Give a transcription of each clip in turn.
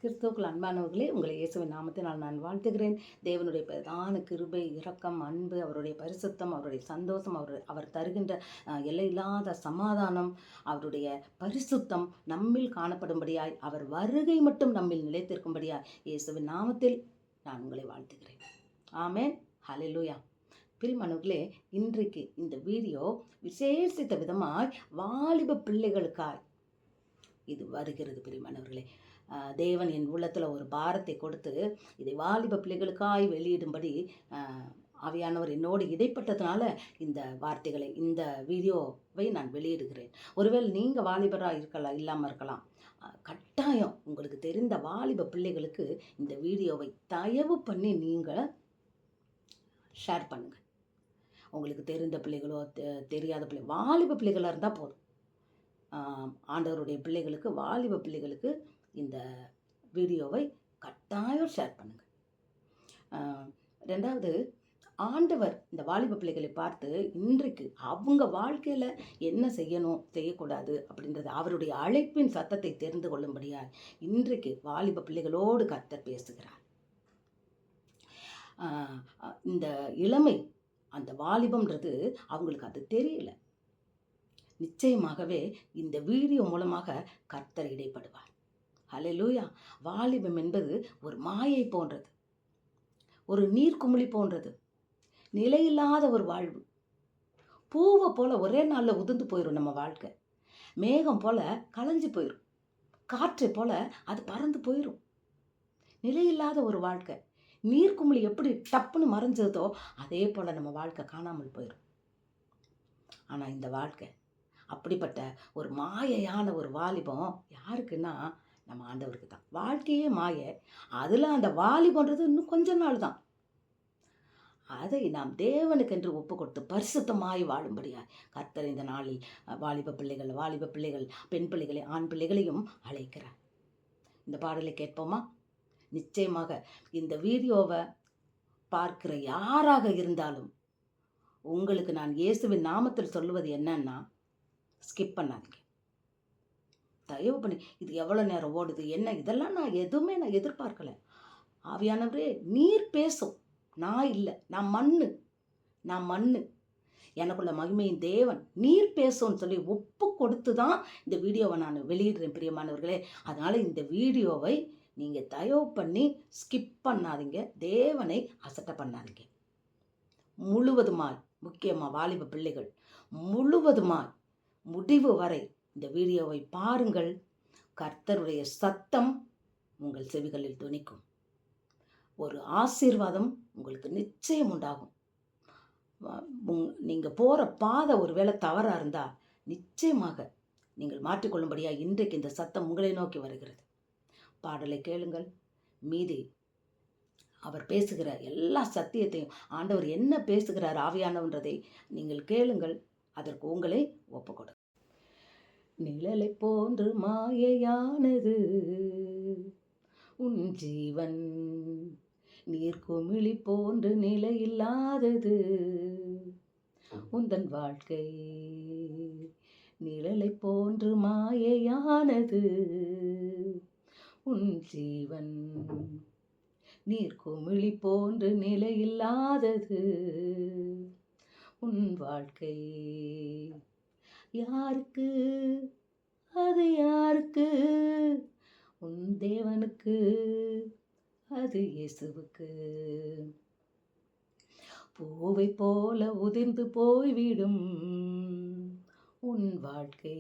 கிறிஸ்துவுக்குள் அன்பானவர்களே, உங்களை இயேசுவின் நாமத்தினால் நான் வாழ்த்துகிறேன். தேவனுடைய பிரதான கிருபை, இரக்கம், அன்பு, அவருடைய பரிசுத்தம், அவருடைய சந்தோஷம், அவர் தருகின்ற எல்லையில்லாத சமாதானம், அவருடைய பரிசுத்தம் நம்மில் காணப்படும்படியாய், அவர் வருகை மட்டும் நம்மில் நிலைத்திருக்கும்படியாய் இயேசுவின் நாமத்தில் நான் உங்களை வாழ்த்துகிறேன். ஆமென். ஹல்லேலூயா. பிரியமானவர்களே, இன்றைக்கு இந்த வீடியோ விசேஷித்த விதமாய் வாலிப பிள்ளைகளுக்காய் இது வருகிறது. பிரியமானவர்களே, தேவன் என் உள்ளத்தில் ஒரு பாரத்தை கொடுத்து இதை வாலிப பிள்ளைகளுக்காய் வெளியிடும்படி ஆவியானவர் என்னோடு இடைப்பட்டதுனால இந்த வார்த்தைகளை, இந்த வீடியோவை நான் வெளியிடுகிறேன். ஒருவேளை நீங்கள் வாலிபராக இருக்கலாம், இல்லாமல் இருக்கலாம். கட்டாயம் உங்களுக்கு தெரிந்த வாலிப பிள்ளைகளுக்கு இந்த வீடியோவை தயவு பண்ணி நீங்கள் ஷேர் பண்ணுங்கள். உங்களுக்கு தெரிந்த பிள்ளைகளோ தெரியாத வாலிப பிள்ளைகளாக இருந்தால் போதும். ஆண்டவருடைய பிள்ளைகளுக்கு, வாலிப பிள்ளைகளுக்கு இந்த வீடியோவை கட்டாயம் ஷேர் பண்ணுங்கள். ரெண்டாவது, ஆண்டவர் இந்த வாலிப பிள்ளைகளை பார்த்து இன்றைக்கு அவங்க வாழ்க்கையில் என்ன செய்யணும், செய்யக்கூடாது அப்படின்றது அவருடைய அழைப்பின் சத்தத்தை தெரிந்து கொள்ளும்படியாய் இன்றைக்கு வாலிப பிள்ளைகளோடு கர்த்தர் பேசுகிறார். இந்த இளமை, அந்த வாலிபம்ன்றது அவங்களுக்கு அது தெரியல. நிச்சயமாகவே இந்த வீடியோ மூலமாக கர்த்தர் இடைப்படுவார். ஹல்லேலூயா. வாலிபம் என்பது ஒரு மாயை போன்றது, ஒரு நீர்க்குமிழி போன்றது, நிலையில்லாத ஒரு வாழ்வு. பூவை போல ஒரே நாளில் உதிர்ந்து போயிடும் நம்ம வாழ்க்கை. மேகம் போல களைஞ்சு போயிடும், காற்றை போல அது பறந்து போயிடும். நிலையில்லாத ஒரு வாழ்க்கை. நீர்க்குமிழி எப்படி டப்புன்னு மறைஞ்சதோ அதே போல் நம்ம வாழ்க்கை காணாமல் போயிடும். ஆனால் இந்த வாழ்க்கை அப்படிப்பட்ட ஒரு மாயையான ஒரு வாலிபம் யாருக்குன்னா நம்ம ஆண்டவருக்கு தான். வாழ்க்கையே மாயை, அதில் அந்த வாலிபன்றது இன்னும் கொஞ்ச நாள் தான். அதை நாம் தேவனுக்கென்று ஒப்பு கொடுத்து பரிசுத்தமாய் வாழும்படியாய் கர்த்தர் இந்த நாளில் வாலிப பிள்ளைகள், பெண் பிள்ளைகளை, ஆண் பிள்ளைகளையும் அழைக்கிறார். இந்த பாடலை கேட்போமா? நிச்சயமாக இந்த வீடியோவை பார்க்கிற யாராக இருந்தாலும் உங்களுக்கு நான் இயேசுவின் நாமத்தில் சொல்லுவது என்னன்னா, ஸ்கிப் பண்ணாதீங்க. தயவு பண்ணி, இது எவ்வளோ நேரம் ஓடுது, என்ன, இதெல்லாம் நான் எதுவுமே எதிர்பார்க்கல. ஆவியானவரே, நீர் பேசும், நான் இல்லை, நான் மண்ணு, எனக்குள்ள மகிமையின் தேவன் நீர் பேசும்னு சொல்லி ஒப்பு கொடுத்து தான் இந்த வீடியோவை நான் வெளியிடுறேன். பிரியமானவர்களே, அதனால் இந்த வீடியோவை நீங்கள் தயவு பண்ணி ஸ்கிப் பண்ணாதீங்க. தேவனை அசட்ட பண்ணாதீங்க. முழுவதுமாய், முக்கியமாக வாலிப பிள்ளைகள் முழுவதுமாய் முடிவு வரை இந்த வீடியோவை பாருங்கள். கர்த்தருடைய சத்தம் உங்கள் செவிகளில் துணிக்கும். ஒரு ஆசீர்வாதம் உங்களுக்கு நிச்சயம் உண்டாகும். நீங்கள் போகிற பாதை ஒருவேளை தவறாக இருந்தால் நிச்சயமாக நீங்கள் மாற்றிக்கொள்ளும்படியாக இன்றைக்கு இந்த சத்தம் உங்களை நோக்கி வருகிறது. பாடலை கேளுங்கள். மீதி அவர் பேசுகிற எல்லா சத்தியத்தையும், ஆண்டவர் என்ன பேசுகிறார் ஆவியானவன்றதை நீங்கள் கேளுங்கள். அதற்கு உங்களை ஒப்புக்கொடு. நிழலை போன்று மாயையானது உன் ஜீவன், நீர்க்குமிழி போன்று நிலையில்லாதது உந்தன் வாழ்க்கை. நிழலை போன்று மாயையானது உன் ஜீவன், நீர்க்குமிழி போன்று நிலையில்லாதது உன் வாழ்க்கை. யாருக்கு அது, யாருக்கு? உன் தேவனுக்கு, அது இயேசுவுக்கு. பூவை போல உதிர்ந்து போய்விடும் உன் வாழ்க்கை,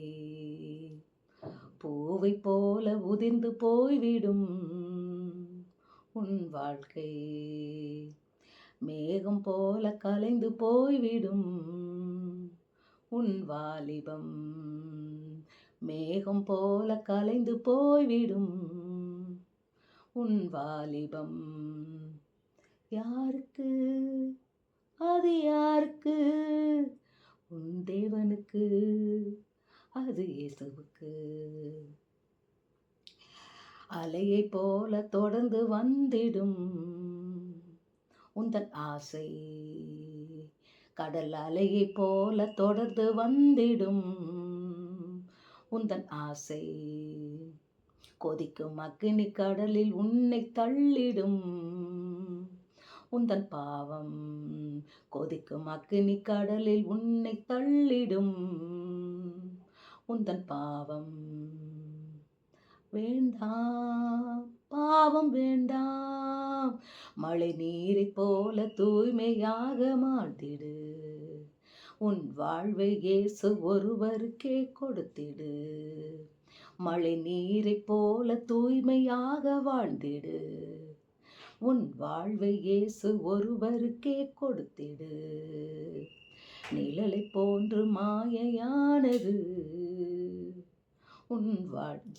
பூவை போல உதிர்ந்து போய்விடும் உன் வாழ்க்கை. மேகம் போல கலைந்து போய்விடும் உன் வாலிபம், மேகம் போல கலைந்து போய்விடும் உன் வாலிபம். யாருக்கு அது, யாருக்கு? உன் தேவனுக்கு, அது இயேசுவுக்கு. அலையை போல தொடர்ந்து வந்திடும் உந்தன் ஆசை, கடல் அலையை போல தொடர்ந்து வந்திடும் உந்தன் ஆசை. கொதிக்கும் அக்கினி கடலில் உன்னை தள்ளிடும் உந்தன் பாவம். கொதிக்கும் அக்கினி கடலில் உன்னை தள்ளிடும் உந்தன் பாவம். வேண்டாம் பாவம் வேண்டாம், மழை நீரை போல தூய்மையாக மாற்றிடு. உன் வாழ்வை இயேசு ஒருவருக்கே கொடுத்திடு. மழை நீரை போல தூய்மையாக வாழ்ந்திடு. உன் வாழ்வை இயேசு ஒருவருக்கே கொடுத்திடு. நிழலை போன்று மாயையானது உன்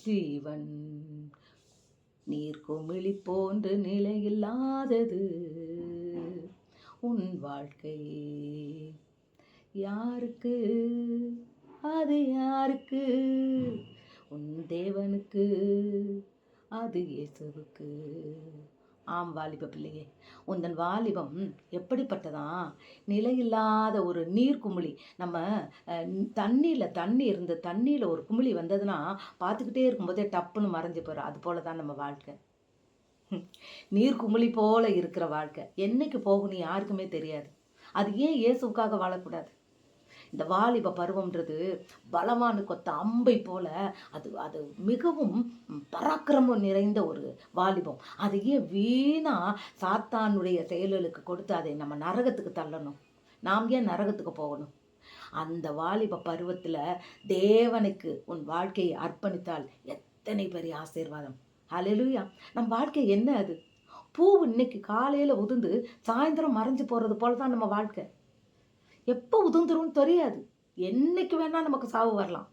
ஜீவன், நீர்க்குமிழி போன்று நிலையில்லாதது உன் வாழ்க்கை. யாருக்கு அது யாருக்கு? உன் தேவனுக்கு, அது இயேசுவுக்கு. ஆம் வாலிப பிள்ளையே, உந்தன் வாலிபம் எப்படிப்பட்டதா? நிலையில்லாத ஒரு நீர் குமிழி. நம்ம தண்ணி இருந்து தண்ணியில் ஒரு குமிழி வந்ததுன்னா பார்த்துக்கிட்டே இருக்கும்போதே டப்புன்னு மறைஞ்சு போயிடும். அது போல தான் நம்ம வாழ்க்கை. நீர் குமிழி போல இருக்கிற வாழ்க்கை என்னைக்கு போகணும் யாருக்குமே தெரியாது. அது ஏன் இயேசுக்காக வாழக்கூடாது? இந்த வாலிப பருவம்ன்றது பலவானு கொத்த அம்பை போல அது அது மிகவும் பராக்கிரமம் நிறைந்த ஒரு வாலிபம். அது ஏன் வீணா சாத்தானுடைய செயல்களுக்கு கொடுத்து அதை நம்ம நரகத்துக்கு தள்ளணும்? நாம் ஏன் நரகத்துக்கு போகணும்? அந்த வாலிப பருவத்தில் தேவனுக்கு உன் வாழ்க்கையை அர்ப்பணித்தால் எத்தனை பெரிய ஆசீர்வாதம். ஹல்லேலூயா. நம் வாழ்க்கை என்ன? அது பூ இன்னைக்கு காலையில் உதிர்ந்து சாயந்தரம் மறைஞ்சு போகிறது போல தான் நம்ம வாழ்க்கை. எப்போ உதிர்ந்துரும்னு தெரியாது. என்னைக்கு வேணால் நமக்கு சாவு வரலாம்.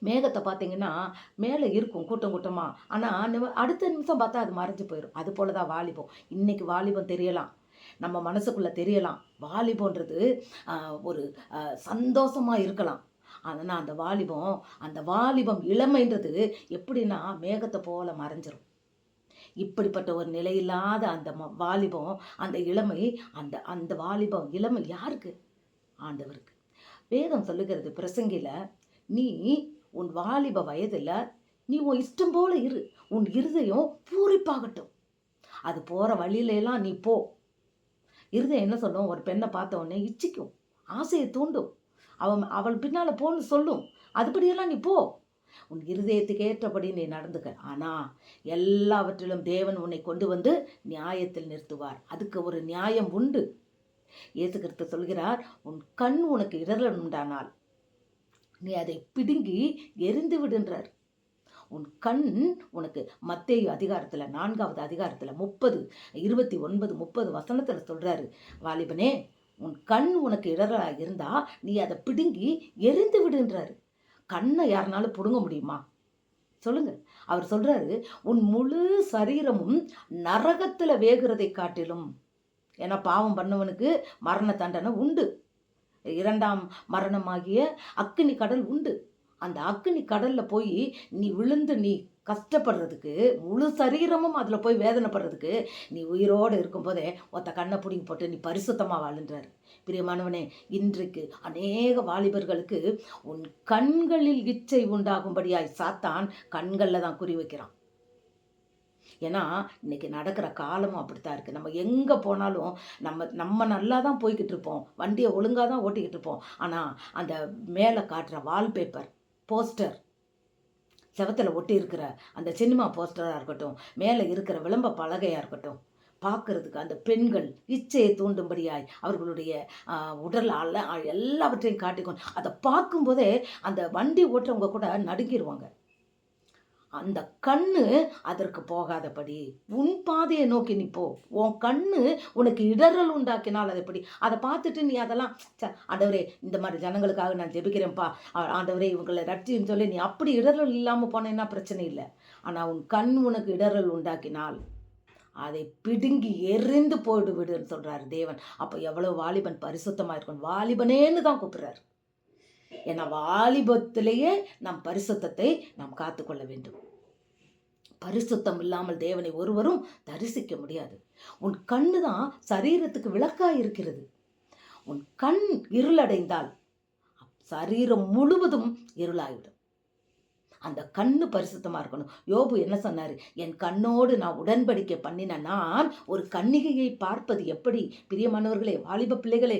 மேகத்தை பார்த்தீங்கன்னா மேலே இருக்கும் கூட்டம் கூட்டமாக, ஆனால் அடுத்த நிமிஷம் பார்த்தா அது மறைஞ்சு போயிடும். அது போல தான் வாலிபம். இன்னைக்கு வாலிபம் தெரியலாம், நம்ம மனசுக்குள்ளே தெரியலாம். வாலிபன்றது ஒரு சந்தோஷமாக இருக்கலாம். ஆனால் அந்த வாலிபம் இளமைன்றது எப்படின்னா மேகத்தை போல மறைஞ்சிரும். இப்படிப்பட்ட ஒரு நிலையில்லாத அந்த வாலிபம், அந்த இளமை, அந்த அந்த வாலிபம் இளமை யாருக்கு? ஆண்டவருக்கு. வேதம் சொல்லுகிறது பிரசங்கில, நீ உன் வாலிப வயதில் நீ உன் இஷ்டம் போல இரு, உன் இருதயம் பூரிப்பாகட்டும். அது போகிற வழியிலெல்லாம் நீ போ. இருதயம் என்ன சொல்லும்? ஒரு பெண்ணை பார்த்த உடனே இச்சிக்கும், ஆசையை தூண்டும், அவள் பின்னால் போன்னு சொல்லும். அதுபடியெல்லாம் நீ போ. உன் இருதயத்துக்கு ஏற்றபடி நீ நடந்துக்க. ஆனால் எல்லாவற்றிலும் தேவன் உன்னை கொண்டு வந்து நியாயத்தில் நிறுத்துவார். அதுக்கு ஒரு நியாயம் உண்டு. இயேசு கிறிஸ்து சொல்கிறார், உன் கண் உனக்கு இடரல் உண்டானால் நீ அதை பிடுங்கி எரிந்து விடுன்றார். உன் கண் உனக்கு மத்தேயு அதிகாரத்தில் 4வது அதிகாரத்தில் 29 வசனத்தில் சொல்கிறாரு, வாலிபனே, உன் கண் உனக்கு இடரலாக இருந்தால் நீ அதை பிடுங்கி எரிந்து விடுன்றாரு. கண்ணை யாருனாலும் பிடுங்க முடியுமா? சொல்லுங்க. அவர் சொல்றாரு, உன் முழு சரீரமும் நரகத்தில் வேகிறதை காட்டிலும். ஏன்னா பாவம் பண்ணவனுக்கு மரண தண்டனை உண்டு. 2ஆம் மரணமாகிய அக்கினி கடல் உண்டு. அந்த அக்கினி கடலில் போய் நீ விழுந்து நீ கஷ்டப்படுறதுக்கு, முழு சரீரமும் அதில் போய் வேதனைப்படுறதுக்கு, நீ உயிரோடு இருக்கும்போதே ஒத்த கண்ணை பிடிங்கி போட்டு நீ பரிசுத்தமாக வாழுன்றாரு. பிரியமானவனே, இன்றைக்கு அநேக வாலிபர்களுக்கு உன் கண்களில் இச்சை உண்டாகும்படியாய் சாத்தான் கண்களில் தான் குறி வைக்கிறான். ஏன்னா இன்னைக்கு நடக்கிற காலமும் அப்படித்தான் இருக்குது. நம்ம எங்கே போனாலும் நம்ம நல்லா தான் போய்கிட்டு இருப்போம், வண்டியை ஒழுங்காக தான் ஓட்டிக்கிட்டு இருப்போம். ஆனால் அந்த மேலே காட்டுற வால்பேப்பர், போஸ்டர், செவத்தில் ஒட்டி இருக்கிற அந்த சினிமா போஸ்டராக இருக்கட்டும், மேலே இருக்கிற விளம்ப பலகையாக இருக்கட்டும், பார்க்கறதுக்கு அந்த பெண்கள் இச்சையை தூண்டும்படியாய் அவர்களுடைய உடல் எல்லாவற்றையும் காட்டிக்கொண்டு அதை பார்க்கும்போதே அந்த வண்டி ஓட்டுறவங்க கூட நடுங்கிடுவாங்க. அந்த கண்ணு அதற்கு போகாதபடி உன் பாதையை நோக்கி நீ போ. உன் கண்ணு உனக்கு இடரல் உண்டாக்கினால் அது எப்படி? அதை பார்த்துட்டு நீ அதெல்லாம் ஆண்டவரே, இந்த மாதிரி ஜனங்களுக்காக நான் ஜெபிக்கிறேன்ப்பா, ஆண்டவரே இவங்களை ரட்சின்னு சொல்லி நீ அப்படி இடரல் இல்லாமல் போனேன்னா பிரச்சனை இல்லை. ஆனால் உன் கண் உனக்கு இடரல் உண்டாக்கினால் அதை பிடுங்கி எரிந்து போய்டு விடுன்னு சொல்கிறார் தேவன். அப்போ எவ்வளோ வாலிபன் பரிசுத்தமாக இருக்கணும். வாலிபனேன்னு தான் கூப்பிடுறாரு. ஏன்னா வாலிபத்திலேயே நம் பரிசுத்தத்தை நாம் காத்துக்கொள்ள வேண்டும். பரிசுத்தம் இல்லாமல் தேவனை ஒருவரும் தரிசிக்க முடியாது. உன் கண்ணு தான் சரீரத்துக்கு விளக்காய் இருக்கிறது. உன் கண் இருளடைந்தால் சரீரம் முழுவதும் இருளாகிவிடும். அந்த கண்ணு பரிசுத்தமாக இருக்கணும். யோபு என்ன சொன்னார்? என் கண்ணோடு நான் உடன்படிக்கை பண்ணின நான் ஒரு கன்னிகையை பார்ப்பது எப்படி? பிரியமானவர்களே, வாலிப பிள்ளைகளே,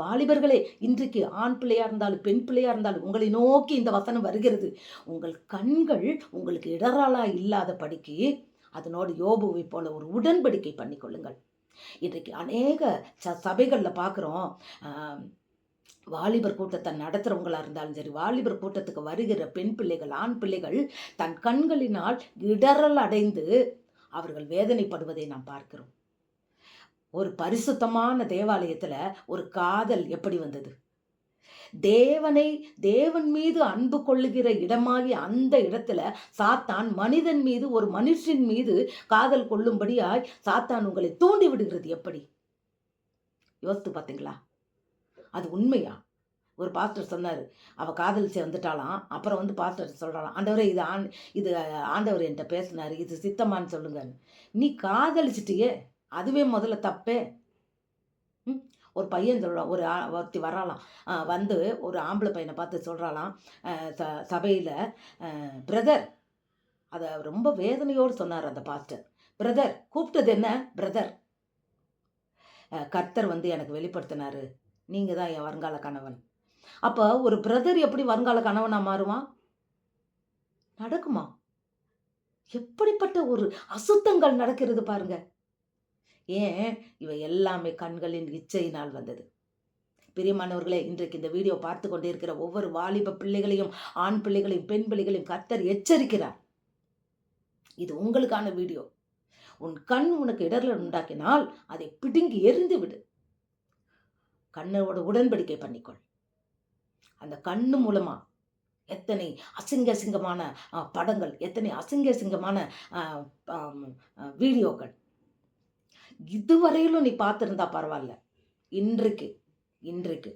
வாலிபர்களே, இன்றைக்கு ஆண் பிள்ளையாக இருந்தாலும் பெண் பிள்ளையாக இருந்தாலும் உங்களை நோக்கி இந்த வசனம் வருகிறது. உங்கள் கண்கள் உங்களுக்கு இடராளா இல்லாத படிக்கு அதனோடு யோபுவை போல ஒரு உடன்படிக்கை பண்ணிக்கொள்ளுங்கள். இன்றைக்கு அநேக சபைகளில் பார்க்குறோம், வாலிபர் கூட்டத்தை நடத்துகிறவங்களா இருந்தாலும் சரி, வாலிபர் கூட்டத்துக்கு வருகிற பெண் பிள்ளைகள், ஆண் பிள்ளைகள் தன் கண்களினால் இடரல் அடைந்து அவர்கள் வேதனைப்படுவதை நாம் பார்க்கிறோம். ஒரு பரிசுத்தமான தேவாலயத்தில் ஒரு காதல் எப்படி வந்தது? தேவன் மீது அன்பு கொள்ளுகிற இடமாகி அந்த இடத்துல சாத்தான் மனிதன் மீது, ஒரு மனுஷன் மீது காதல் கொள்ளும்படியாய் சாத்தான் உங்களை தூண்டி விடுகிறது. எப்படி யோசித்து பார்த்தீங்களா? அது உண்மையா? ஒரு பாஸ்டர் சொன்னார், அவள் காதலிச்சு வந்துட்டாலாம். அப்புறம் பாஸ்டர் சொல்கிறாளாம், ஆண்டவரே இது ஆண்டவர் என்கிட்ட பேசினார், இது சித்தமான்னு சொல்லுங்கன்னு. நீ காதலிச்சிட்டியே, அதுவே முதல்ல தப்பே. ஒரு பையன் சொல்கிறான், ஒருத்தி வராலாம், ஒரு ஆம்பளை பையனை பார்த்து சொல்கிறாளாம் சபையில், பிரதர், அதை ரொம்ப வேதனையோடு சொன்னார் அந்த பாஸ்டர். பிரதர் கூப்பிட்டது என்ன? பிரதர், கர்த்தர் எனக்கு வெளிப்படுத்தினார், நீங்கள் தான் என் வருங்கால கணவன். அப்போ ஒரு பிரதர் எப்படி வருங்கால கணவனாக மாறுவான்? நடக்குமா? எப்படிப்பட்ட ஒரு அசுத்தங்கள் நடக்கிறது பாருங்க. ஏன்? இவை எல்லாமே கண்களின் இச்சையினால் வந்தது. பிரியமானவர்களே, இன்றைக்கு இந்த வீடியோ பார்த்து கொண்டே இருக்கிற ஒவ்வொரு வாலிப பிள்ளைகளையும், ஆண் பிள்ளைகளையும், பெண் பிள்ளைகளையும் கர்த்தர் எச்சரிக்கிறார். இது உங்களுக்கான வீடியோ. உன் கண் உனக்கு இடர்கள் உண்டாக்கினால் அதை பிடுங்கி எரிந்து விடு. கண்ணோட உடன்படிக்கை பண்ணிக்கொள். அந்த கண்ணு மூலமா எத்தனை அசிங்கமான படங்கள், எத்தனை அசிங்கமான வீடியோக்கள் இதுவரையிலும் நீ பார்த்துருந்தா பரவாயில்ல. இன்றைக்கு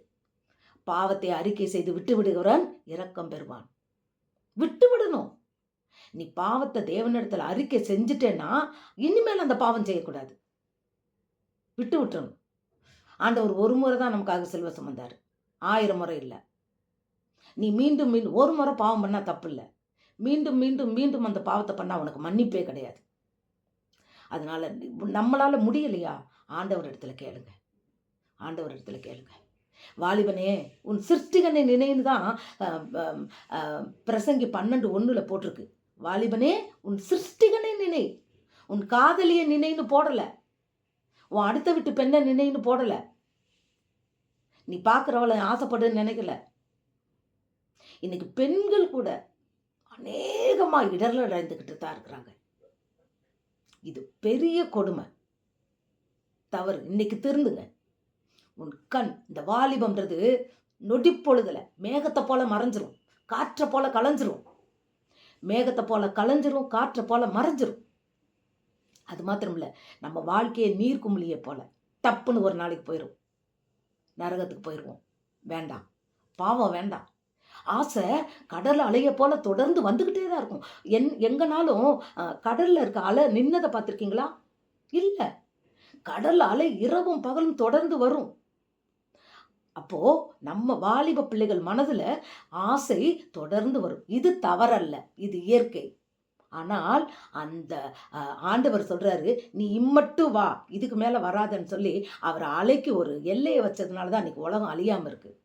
பாவத்தை அறிக்கை செய்து விட்டு விடுகிறவன் இரக்கம் பெறுவான். விட்டு விடணும். நீ பாவத்தை தேவனிடத்தில் அறிக்கை செஞ்சுட்டேன்னா இனிமேல் அந்த பாவம் செய்யக்கூடாது. விட்டு விட்டுறணும். ஆண்டவர் ஒரு முறை தான் நமக்காக சிலுவை சுமந்தார், 1000 முறை இல்லை. நீ மீண்டும் ஒரு முறை பாவம் பண்ணால் தப்பு இல்லை, மீண்டும் அந்த பாவத்தை பண்ணால் உனக்கு மன்னிப்பே கிடையாது. அதனால நம்மளால முடியலையா? ஆண்டவர் இடத்துல கேளுங்க. வாலிபனே, உன் சிருஷ்டிகனை நினைன்னு தான் பிரசங்கி 12:1 போட்டிருக்கு. வாலிபனே, உன் சிருஷ்டிகனை நினை, உன் காதலியை நினைன்னு போடலை, உன் அடுத்த வீட்டு பெண்ணை நினைன்னு போடலை, நீ பார்க்குறவளை ஆசைப்படுன்னு நினைக்கல. இன்னைக்கு பெண்கள் கூட அநேகமாக இடர்ல அடைந்துக்கிட்டு தான் இருக்கிறாங்க. இது பெரிய கொடுமை, தவறு. இன்னைக்கு திருந்துங்க. உன் கண், இந்த வாலிபம்ன்றது நொடிப்பொழுதுல மேகத்தை போல மறைஞ்சிரும், காற்றை போல கலைஞ்சிரும். மேகத்தை போல கலைஞ்சிரும், காற்றை போல மறைஞ்சிரும். அது மாத்திரம் இல்லை, நம்ம வாழ்க்கையை நீர் குமிழியை போல டப்புன்னு ஒரு நாளைக்கு போயிடும், நரகத்துக்கு போயிடுவோம். வேண்டாம், பாவம் வேண்டாம். ஆசை கடல் அலையை போல தொடர்ந்து வந்துக்கிட்டே தான் இருக்கும். எங்கனாலும் கடலில் இருக்க அலை நின்னதை பார்த்துருக்கீங்களா? இல்லை. கடல் அலை இரவும் பகலும் தொடர்ந்து வரும். அப்போ நம்ம வாலிப பிள்ளைகள் மனதில் ஆசை தொடர்ந்து வரும். இது தவறல்ல, இது இயற்கை. ஆனால் அந்த ஆண்டவர் சொல்கிறாரு, நீ இம்மட்டும் வா, இதுக்கு மேலே வராதுன்னு சொல்லி அவர் அலைக்கு ஒரு எல்லையை வச்சதுனால தான் அன்றைக்கி உலகம் அழியாமல் இருக்குது.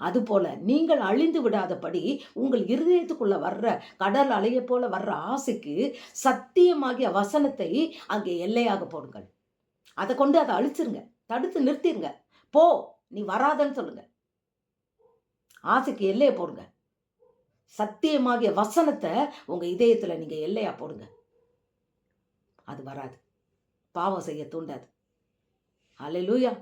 அதுபோல நீங்கள் அழிந்து விடாதபடி உங்கள் இருதயத்துக்குள்ள வர்ற கடல் அலையை போல வர்ற ஆசைக்கு சத்தியமாகிய வசனத்தை அங்கே எல்லையாக போடுங்கள். அதை கொண்டு அதை அழிச்சிருங்க, தடுத்து நிறுத்திடுங்க. போ, நீ வராதன்னு சொல்லுங்க. ஆசைக்கு எல்லையை போடுங்க. சத்தியமாகிய வசனத்தை உங்க இதயத்துல நீங்க எல்லையா போடுங்க. அது வராது, பாவம் செய்ய தூண்டாது. அல்லேலூயா.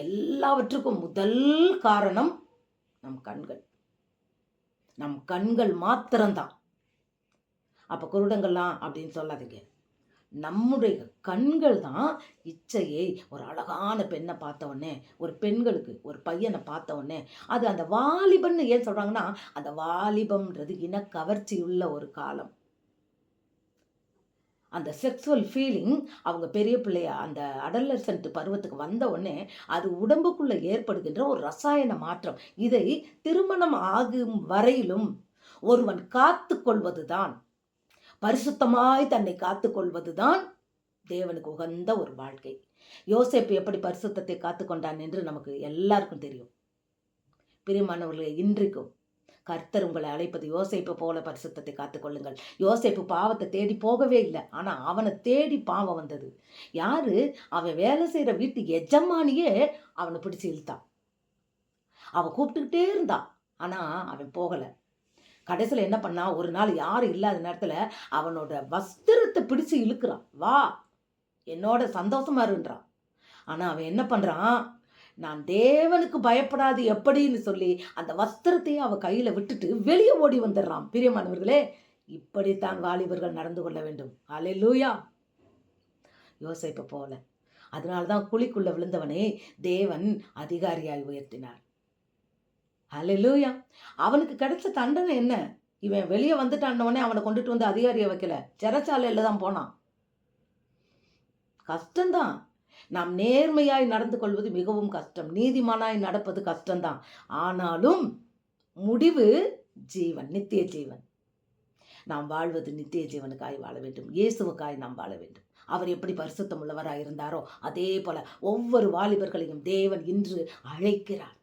எல்லாவற்றுக்கும் முதல் காரணம் நம் கண்கள் மாத்திரம்தான். அப்ப குருடங்கள்லாம் அப்படின்னு சொல்லாதீங்க. நம்முடைய கண்கள் தான் இச்சையை, ஒரு அழகான பெண்ணை பார்த்த உடனே, ஒரு பெண்களுக்கு ஒரு பையனை பார்த்த உடனே, அது அந்த வாலிபன்னு ஏன் சொல்றாங்கன்னா, அந்த வாலிபம்ன்றது இனக்கவர்ச்சி உள்ள ஒரு காலம். அந்த செக்ஸுவல் ஃபீலிங் அவங்க பெரிய பிள்ளையா அந்த அடலசன்ட் பருவத்துக்கு வந்த உடனே அது உடம்புக்குள்ளே ஏற்படுகின்ற ஒரு ரசாயன மாற்றம். இதை திருமணம் ஆகும் வரையிலும் ஒருவன் காத்து கொள்வதுதான், பரிசுத்தமாய் தன்னை காத்து கொள்வதுதான் தேவனுக்கு உகந்த ஒரு வாழ்க்கை. யோசேப்பு எப்படி பரிசுத்தத்தை காத்துக்கொண்டான் என்று நமக்கு எல்லாருக்கும் தெரியும். பிரியமானவர்களே, இன்றைக்கும் கர்த்தர் உங்களை அழைப்பது யோசேப்பு போல பரிசுத்தத்தை காத்துக்கொள்ளுங்கள். யோசேப்பு பாவத்தை தேடி போகவே இல்லை, ஆனா அவனை தேடி பாவம் வந்தது. யாரு? அவன் வேலை செய்யற வீட்டு எஜமானியே அவனை பிடிச்சு இழுத்தான். அவன் கூப்பிட்டுக்கிட்டே இருந்தான், ஆனா அவன் போகல. கடைசியில் என்ன பண்ணா, ஒரு நாள் யாரும் இல்லாத நேரத்துல அவனோட வஸ்திரத்தை பிடிச்சு இழுக்கிறான். வா, என்னோட சந்தோஷமா இருன்றான். ஆனா அவன் என்ன பண்றான், நான் தேவனுக்கு பயப்படாது எப்படின்னு சொல்லி அந்த வஸ்திரத்தையும் அவ கையில விட்டுட்டு வெளியே ஓடி வந்துடுறான். பிரியமானவர்களே, இப்படித்தான் வாலிபர்கள் நடந்து கொள்ள வேண்டும். அல்லேலூயா. யோசேப்பு போல. அதனால்தான் குழிக்குள்ள விழுந்தவனே தேவன் அதிகாரியாய் உயர்த்தினார். அல்லேலூயா. அவனுக்கு கிடைச்ச தண்டனை என்ன? இவன் வெளியே வந்துட்டான்னவனே அவனை கொண்டுட்டு வந்து அதிகாரியை வைக்கல, சிறைச்சாலையில தான் போனான். கஷ்டம்தான். நாம் நேர்மையாய் நடந்து கொள்வது மிகவும் கஷ்டம், நீதிமானாய் நடப்பது கஷ்டம்தான். ஆனாலும் முடிவு ஜீவன், நித்திய ஜீவன். நாம் வாழ்வது நித்திய ஜீவனுக்காய் வாழ வேண்டும், இயேசுவுக்காய் நாம் வாழ வேண்டும். அவர் எப்படி பரிசுத்தம் உள்ளவராய் இருந்தாரோ அதே போல ஒவ்வொரு வாலிபர்களையும் தேவன் இன்று அழைக்கிறார்.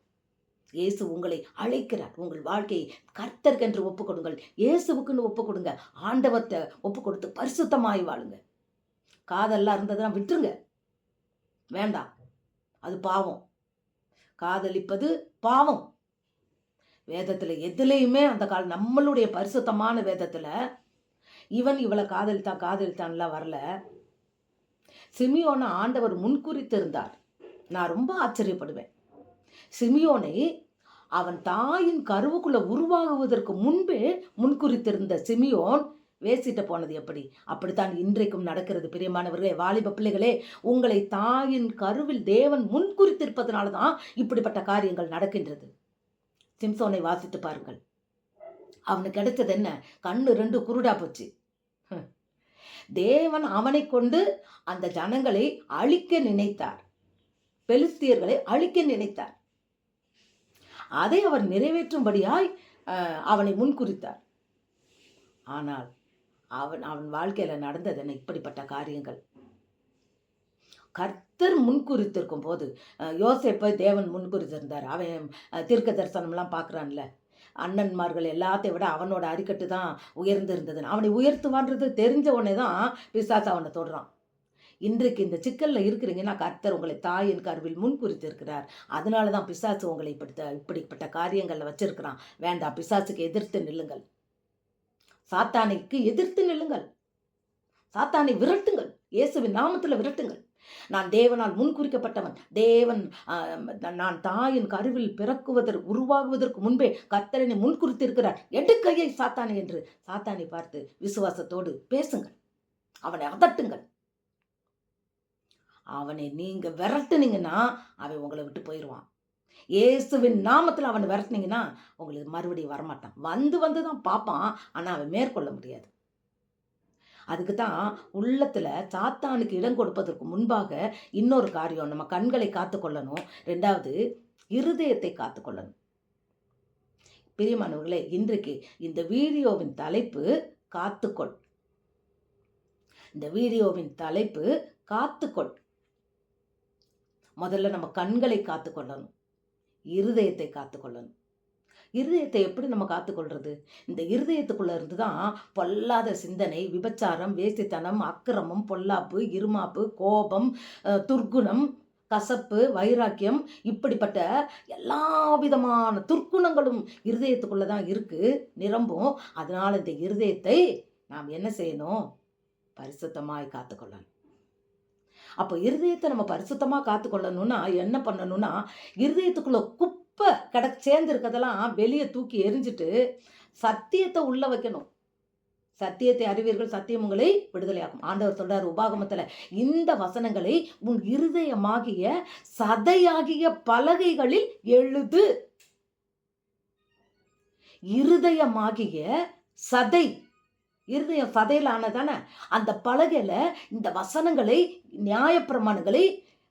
இயேசு உங்களை அழைக்கிறார். உங்கள் வாழ்க்கையை கர்த்தருக்கென்று ஒப்புக் கொடுங்கள், இயேசுவுக்குன்னு ஒப்புக் கொடுங்க. ஆண்டவர்கிட்ட ஒப்புக் கொடுத்து பரிசுத்தமாய் வாழுங்க. காதெல்லாம் இருந்ததுன்னா விட்டுருங்க, வேண்டாம், அது பாவம். காதலிப்பது பாவம். வேதத்தில் எதுலையுமே அந்த நம்மளுடைய பரிசுத்தமான வேதத்தில் இவன் இவளை காதலித்தான்லாம் வரல. சிமியோனை ஆண்டவர் முன்குறித்து இருந்தார். நான் ரொம்ப ஆச்சரியப்படுவேன். சிமியோனை அவன் தாயின் கருவுக்குள்ள உருவாகுவதற்கு முன்பே முன்குறித்திருந்த சிமியோன் வேசிட்ட போனது எப்படி? அப்படித்தான் இன்றைக்கும் நடக்கிறது. பிரியமானவர்களே, வாலிப பிள்ளைகளே, உங்களை தாயின் கருவில் தேவன் முன்குறித்திருப்பதனால தான் இப்படிப்பட்ட காரியங்கள் நடக்கின்றது. சிம்சோனை வாசித்து பாருங்கள். அவனுக்கு கிடைச்சது என்ன? கண்ணு 2 குருடா போச்சு. தேவன் அவனை கொண்டு அந்த ஜனங்களை அழிக்க நினைத்தார், பெலிஸ்தியர்களை அழிக்க நினைத்தார். அதை அவர் நிறைவேற்றும்படியாய் அவனை முன்குறித்தார். ஆனால் அவன் வாழ்க்கையில நடந்தது என்ன? இப்படிப்பட்ட காரியங்கள். கர்த்தர் முன்குறித்திருக்கும் போது, யோசேப்பை தேவன் முன்குறித்திருந்தார். அவன் தீர்க்க தரிசனம்லாம் பார்க்குறான்ல, அண்ணன்மார்கள் எல்லாத்தையும் விட அவனோட அரிக்கட்டு தான் உயர்ந்து இருந்ததுன்னு. அவனை உயர்த்துவான்றது தெரிஞ்ச உடனே தான் பிசாசு அவனை தொடுறான். இன்றைக்கு இந்த சிக்கல்ல இருக்கிறீங்கன்னா கர்த்தர் உங்களை தாயின் கருவில் முன்குறித்து இருக்கிறார். அதனால தான் பிசாசு உங்களை இப்படிப்பட்ட காரியங்கள்ல வச்சிருக்கிறான். வேண்டாம், பிசாசுக்கு எதிர்த்து நில்லுங்கள், சாத்தானுக்கு எதிர்த்து நில்லுங்கள், சாத்தானை விரட்டுங்கள், இயேசுவின் நாமத்தில் விரட்டுங்கள். நான் தேவனால் முன்குறிக்கப்பட்டவன், தேவன் நான் தாயின் கருவில் உருவாகுவதற்கு முன்பே கர்த்தரனை முன்குறித்திருக்கிறார், எடுக்கையை சாத்தானை என்று சாத்தானை பார்த்து விசுவாசத்தோடு பேசுங்கள், அவனை அதட்டுங்கள். அவனை நீங்க விரட்டுனீங்கன்னா அவன் உங்களை விட்டு போயிடுவான். இயேசுவின் நாமத்தில் அவனை விரட்டினீங்கன்னா உங்களுக்கு மறுபடியும் வரமாட்டான். வந்து தான் பார்ப்பான், ஆனால் அவன் மேற்கொள்ள முடியாது. அதுக்கு தான் உள்ளத்தில் சாத்தானுக்கு இடம் கொடுப்பதற்கு முன்பாக இன்னொரு காரியம், நம்ம கண்களை காத்துக்கொள்ளணும். 2வது இருதயத்தை காத்துக்கொள்ளணும். பிரியமானவர்களே, இன்றைக்கு இந்த வீடியோவின் தலைப்பு காத்துக்கொள். இந்த வீடியோவின் தலைப்பு காத்துக்கொள். முதல்ல நம்ம கண்களை காத்துக்கொள்ளணும், இருதயத்தை காத்துக்கொள்ளணும். இருதயத்தை எப்படி நம்ம காத்துக்கொள்றது? இந்த இருதயத்துக்குள்ள இருந்து தான் பொல்லாத சிந்தனை, விபச்சாரம், வேசித்தனம், அக்கிரமம், பொல்லாப்பு, இருமாப்பு, கோபம், துர்க்குணம், கசப்பு, வைராக்கியம், இப்படிப்பட்ட எல்லா விதமான துர்க்குணங்களும் இருதயத்துக்குள்ள தான் இருக்கு, நிரம்பும். அதனால இந்த இருதயத்தை நாம் என்ன செய்யணும்? பரிசுத்தமாய் காத்துக்கொள்ளணும். அப்போ இருதயத்தை நம்ம பரிசுத்தமாக காத்துக்கொள்ளணும்னா என்ன பண்ணணும்னா, இருதயத்துக்குள்ள குப்பை சேர்ந்து இருக்கிறதெல்லாம் வெளியே தூக்கி எரிஞ்சிட்டு சத்தியத்தை உள்ள வைக்கணும். சத்தியத்தை அறிவீர்கள், சத்தியம் உங்களை விடுதலையாகும். ஆண்டவர் சொல்றார் உபாகமத்தில், இந்த வசனங்களை உன் இருதயமாகிய சதையாகிய பலகைகளில் எழுது. இருதயமாகிய சதை, இருதயம் சதையில் ஆனதானே, அந்த பலகையில இந்த வசனங்களை, நியாயப்பிரமாணங்களை,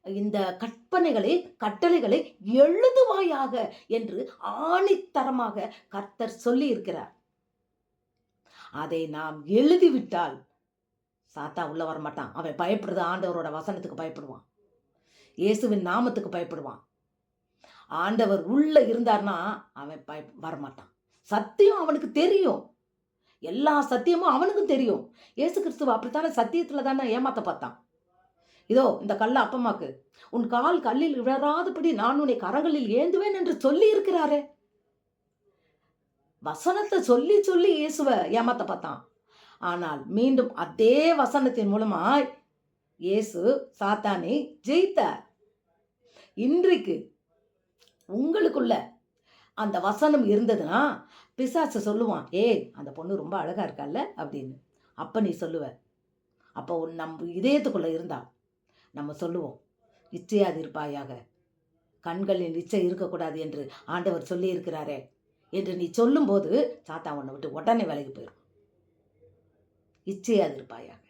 இந்த கற்பனைகளை, கட்டளைகளை எழுதுவாயாக என்று ஆணித்தரமாக கர்த்தர் சொல்லி இருக்கிறார். அதை நாம் எழுதிவிட்டால் சாத்தா உள்ள வரமாட்டான். அவன் பயப்படுறது ஆண்டவரோட வசனத்துக்கு பயப்படுவான், இயேசுவின் நாமத்துக்கு பயப்படுவான். ஆண்டவர் உள்ள இருந்தார்னா அவன் வரமாட்டான். சத்தியம் அவனுக்கு தெரியும், எல்லா சத்தியமும் அவனுக்கும் தெரியும். இயேசு கிறிஸ்துவ அப்படித்தானே சத்தியத்துல தானே ஏமாத்த பார்த்தான். இதோ இந்த கல்ல அப்பமாக்கு, உன் கால் கல்லில் விழறாதபடி நான் உன்னை கரங்களில் ஏந்துவேன் என்று சொல்லி இருக்கிறாரே. வசனத்தை சொல்லி சொல்லி இயேசுவ ஏமாத்த பார்த்தான். ஆனால் மீண்டும் அதே வசனத்தின் மூலமாய் இயேசு சாத்தானை ஜெயித்தார். இன்றைக்கு உங்களுக்குள்ள அந்த வசனம் இருந்ததுன்னா பிசாசு சொல்லுவான், ஏய் அந்த பொண்ணு ரொம்ப அழகா இருக்கால்ல அப்படின்னு. அப்ப நீ சொல்லுவ, அப்போ நம்ம இதயத்துக்குள்ள இருந்தா நம்ம சொல்லுவோம், இச்சையாது இருப்பாயாக, கண்களின் இச்சை இருக்கக்கூடாது என்று ஆண்டவர் சொல்லி இருக்கிறாரே என்று நீ சொல்லும்போது சாத்தா உன்னை விட்டு உடனே விலகி போயிடும். இச்சையாது இருப்பாயாக,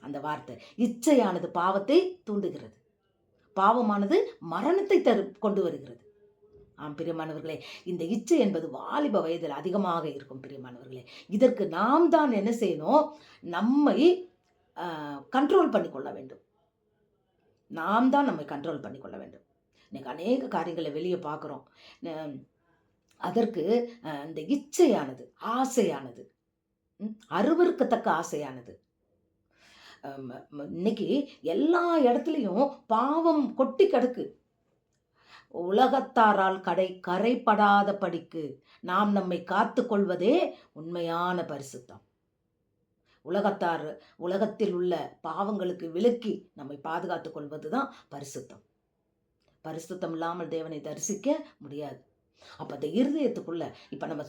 அந்த வார்த்தை இச்சையானது பாவத்தை தூண்டுகிறது, பாவமானது மரணத்தை கொண்டு வருகிறது. ஆம் பிரியமானவர்களே, இந்த இச்சை என்பது வாலிப வயதில் அதிகமாக இருக்கும் பிரியமானவர்களே. இதற்கு நாம் தான் என்ன செய்யணும், நம்மை கண்ட்ரோல் பண்ணிக்கொள்ள வேண்டும். நாம் தான் நம்மை கண்ட்ரோல் பண்ணிக்கொள்ள வேண்டும். இன்னைக்கு அநேக காரியங்களை வெளியே பார்க்குறோம். அதற்கு இந்த இச்சையானது, ஆசையானது, அருவருக்கத்தக்க ஆசையானது. இன்னைக்கு எல்லா இடத்துலையும் பாவம் கொட்டி கிடக்கு. உலகத்தாரால் கரைப்படாத படிக்கு நாம் நம்மை காத்து கொள்வதே உண்மையான பரிசுத்தம். உலகத்தில் உள்ள பாவங்களுக்கு விலக்கி நம்மை பாதுகாத்து கொள்வதுதான் பரிசுத்தம். பரிசுத்தம் இல்லாமல் தேவனை தரிசிக்க முடியாது. அப்போ அந்த இருதயத்துக்குள்ள இப்போ நம்ம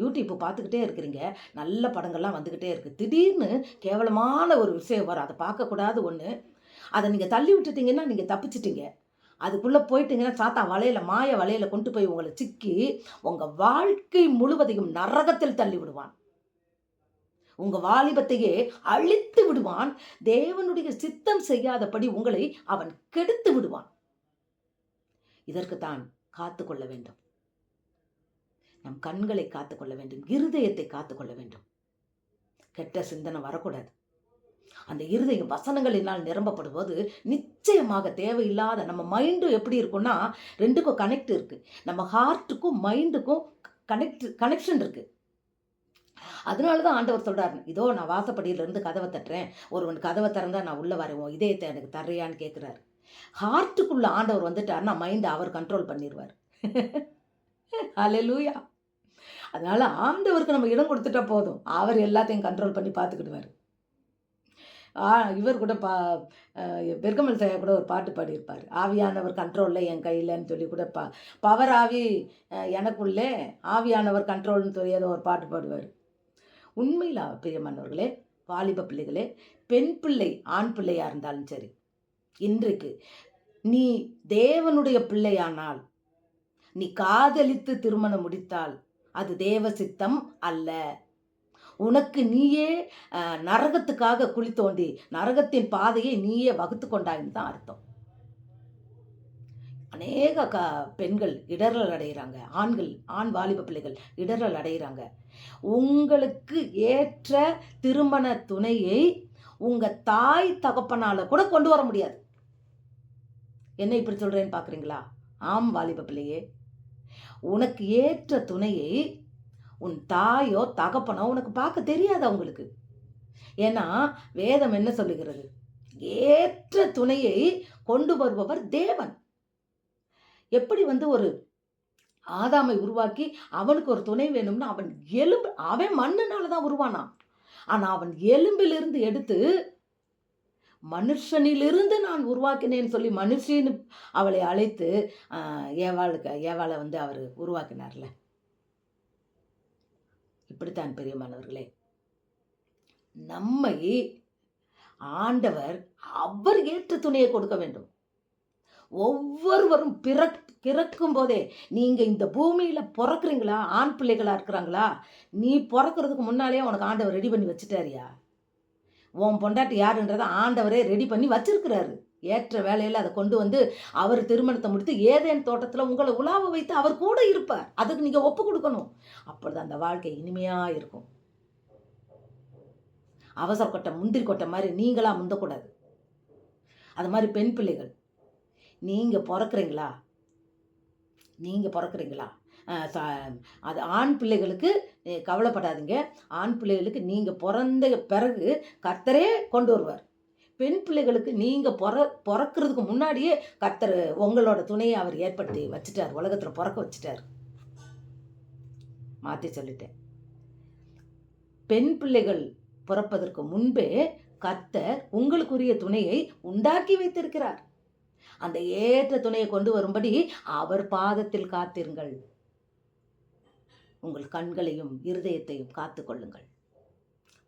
யூடியூப் பார்த்துக்கிட்டே இருக்கிறீங்க, நல்ல படங்கள்லாம் வந்துக்கிட்டே இருக்குது. திடீர்னு கேவலமான ஒரு விஷயம் வரும், அதை பார்க்கக்கூடாது ஒன்று. அதை நீங்கள் தள்ளி விட்டுட்டீங்கன்னா நீங்கள் தப்பிச்சிட்டீங்க. அதுக்குள்ளே போயிட்டீங்கன்னா சாத்தா மாய வலையில் கொண்டு போய் உங்களை சிக்கி உங்கள் வாழ்க்கை முழுவதையும் நரகத்தில் தள்ளி விடுவான். உங்கள் வாலிபத்தையே அழித்து விடுவான். தேவனுடைய சித்தம் செய்யாதபடி உங்களை அவன் கெடுத்து விடுவான். இதற்குத்தான் காத்து கொள்ள வேண்டும். நம் கண்களை காத்துக்கொள்ள வேண்டும், இருதயத்தை காத்துக்கொள்ள வேண்டும். கெட்ட சிந்தனை வரக்கூடாது. அந்த இருதய வசனங்களினால் நிரம்பப்படும் போது நிச்சயமாக தேவையில்லாத நம்ம மைண்டும் எப்படி இருக்கும்னா, ரெண்டுக்கும் கனெக்ட் இருக்கு. நம்ம ஹார்ட்டுக்கும் மைண்டுக்கும் கனெக்ஷன் இருக்கு. அதனாலதான் ஆண்டவர் சொல்றாரு, இதோ நான் வாசப்படியிலிருந்து கதவை தட்டுறேன், ஒருவன் கதவை திறந்தா நான் உள்ள வரேன், இதயத்தை எனக்கு தர்றியான்னு கேட்கிறாரு. ஹார்ட்டுக்குள்ள ஆண்டவர் வந்துட்டாருன்னா மைண்டை அவர் கண்ட்ரோல் பண்ணிடுவார். ஹல்லேலூயா. அதனால ஆண்டவருக்கு நம்ம இடம் கொடுத்துட்டா போதும், அவர் எல்லாத்தையும் கண்ட்ரோல் பண்ணி பார்த்துக்கிடுவார். இவர் கூட பெர்கமல் சாயா கூட ஒரு பாட்டு பாடியிருப்பார், ஆவியானவர் கண்ட்ரோலில் என் கையிலன்னு சொல்லி கூட பவர் ஆவி எனக்குள்ளே, ஆவியானவர் கண்ட்ரோல்னு சொல்லி ஏதோ ஒரு பாட்டு பாடுவார். உண்மையில் பிரியமானவர்களே, வாலிப பிள்ளைகளே, பெண் பிள்ளை ஆண் பிள்ளையாக இருந்தாலும் சரி, இன்றைக்கு நீ தேவனுடைய பிள்ளையானால், நீ காதலித்து திருமணம் முடித்தால் அது தேவ சித்தம் அல்ல. உனக்கு நீயே நரகத்துக்காக குழி தோண்டி நரகத்தின் பாதையை நீயே வகுத்து கொண்டாயின்னு தான் அர்த்தம். அநேக பெண்கள் இடரல் அடைகிறாங்க, ஆண் வாலிப பிள்ளைகள் இடரல் அடைகிறாங்க. உங்களுக்கு ஏற்ற திருமண துணையை உங்க தாய் தகப்பனால கூட கொண்டு வர முடியாது. என்ன இப்படி சொல்றேன்னு பாக்குறீங்களா? ஆம் வாலிப பிள்ளையே, உனக்கு ஏற்ற துணையை உன் தாயோ தகப்பனோ உனக்கு பார்க்க தெரியாது அவங்களுக்கு. ஏன்னா வேதம் என்ன சொல்லுகிறது, ஏற்ற துணையை கொண்டு வருபவர் தேவன். எப்படி ஒரு ஆதாமை உருவாக்கி அவனுக்கு ஒரு துணை வேணும்னா அவன் மண்ணுனாலதான் உருவானான். ஆனா அவன் எலும்பிலிருந்து எடுத்து மனுஷனிலிருந்து நான் உருவாக்கினேன்னு சொல்லி மனுஷின்னு அவளை அழைத்து ஏவாளை அவர் உருவாக்கினார்ல. இப்படித்தான் பெரியமானவர்களே, நம்மை ஆண்டவர் அவர் ஏற்ற துணையை கொடுக்க வேண்டும். ஒவ்வொருவரும் பிறக்கும் போதே, நீங்க இந்த பூமியில பிறக்குறீங்களா, ஆண் பிள்ளைகளா இருக்கிறாங்களா, நீ பிறக்கிறதுக்கு முன்னாலே உனக்கு ஆண்டவர் ரெடி பண்ணி வச்சுட்டாரியா. உன் பொண்டாட்டி யாருன்றதை ஆண்டவரே ரெடி பண்ணி வச்சிருக்கிறாரு. ஏற்ற வேலையில் அதை கொண்டு அவர் திருமணத்தை முடித்து ஏதேன் தோட்டத்தில் உங்களை உலாவ வைத்து அவர் கூட இருப்பார். அதுக்கு நீங்கள் ஒப்பு கொடுக்கணும். அப்பொழுது அந்த வாழ்க்கை இனிமையாக இருக்கும். அவசர கொட்டை முந்திரி கொட்டை மாதிரி நீங்களாக முந்தக்கூடாது. அது மாதிரி பெண் பிள்ளைகள், நீங்கள் பிறக்கிறீங்களா, அது ஆண் பிள்ளைகளுக்கு கவலைப்படாதீங்க. ஆண் பிள்ளைகளுக்கு நீங்கள் பிறந்த பிறகு கர்த்தரே கொண்டு வருவார். பெண் பிள்ளைகளுக்கு நீங்கள் பிறக்கிறதுக்கு முன்னாடியே கர்த்தர் உங்களோட துணையை அவர் ஏற்படுத்தி வச்சுட்டார், உலகத்தில் பிறக்க வச்சுட்டார். மாற்றி சொல்லிட்டேன். பெண் பிள்ளைகள் பிறப்பதற்கு முன்பே கர்த்தர் உங்களுக்குரிய துணையை உண்டாக்கி வைத்திருக்கிறார். அந்த ஏற்ற துணையை கொண்டு வரும்படி அவர் பாதத்தில் காத்திருங்கள். உங்கள் கண்களையும் இருதயத்தையும் காத்து கொள்ளுங்கள்.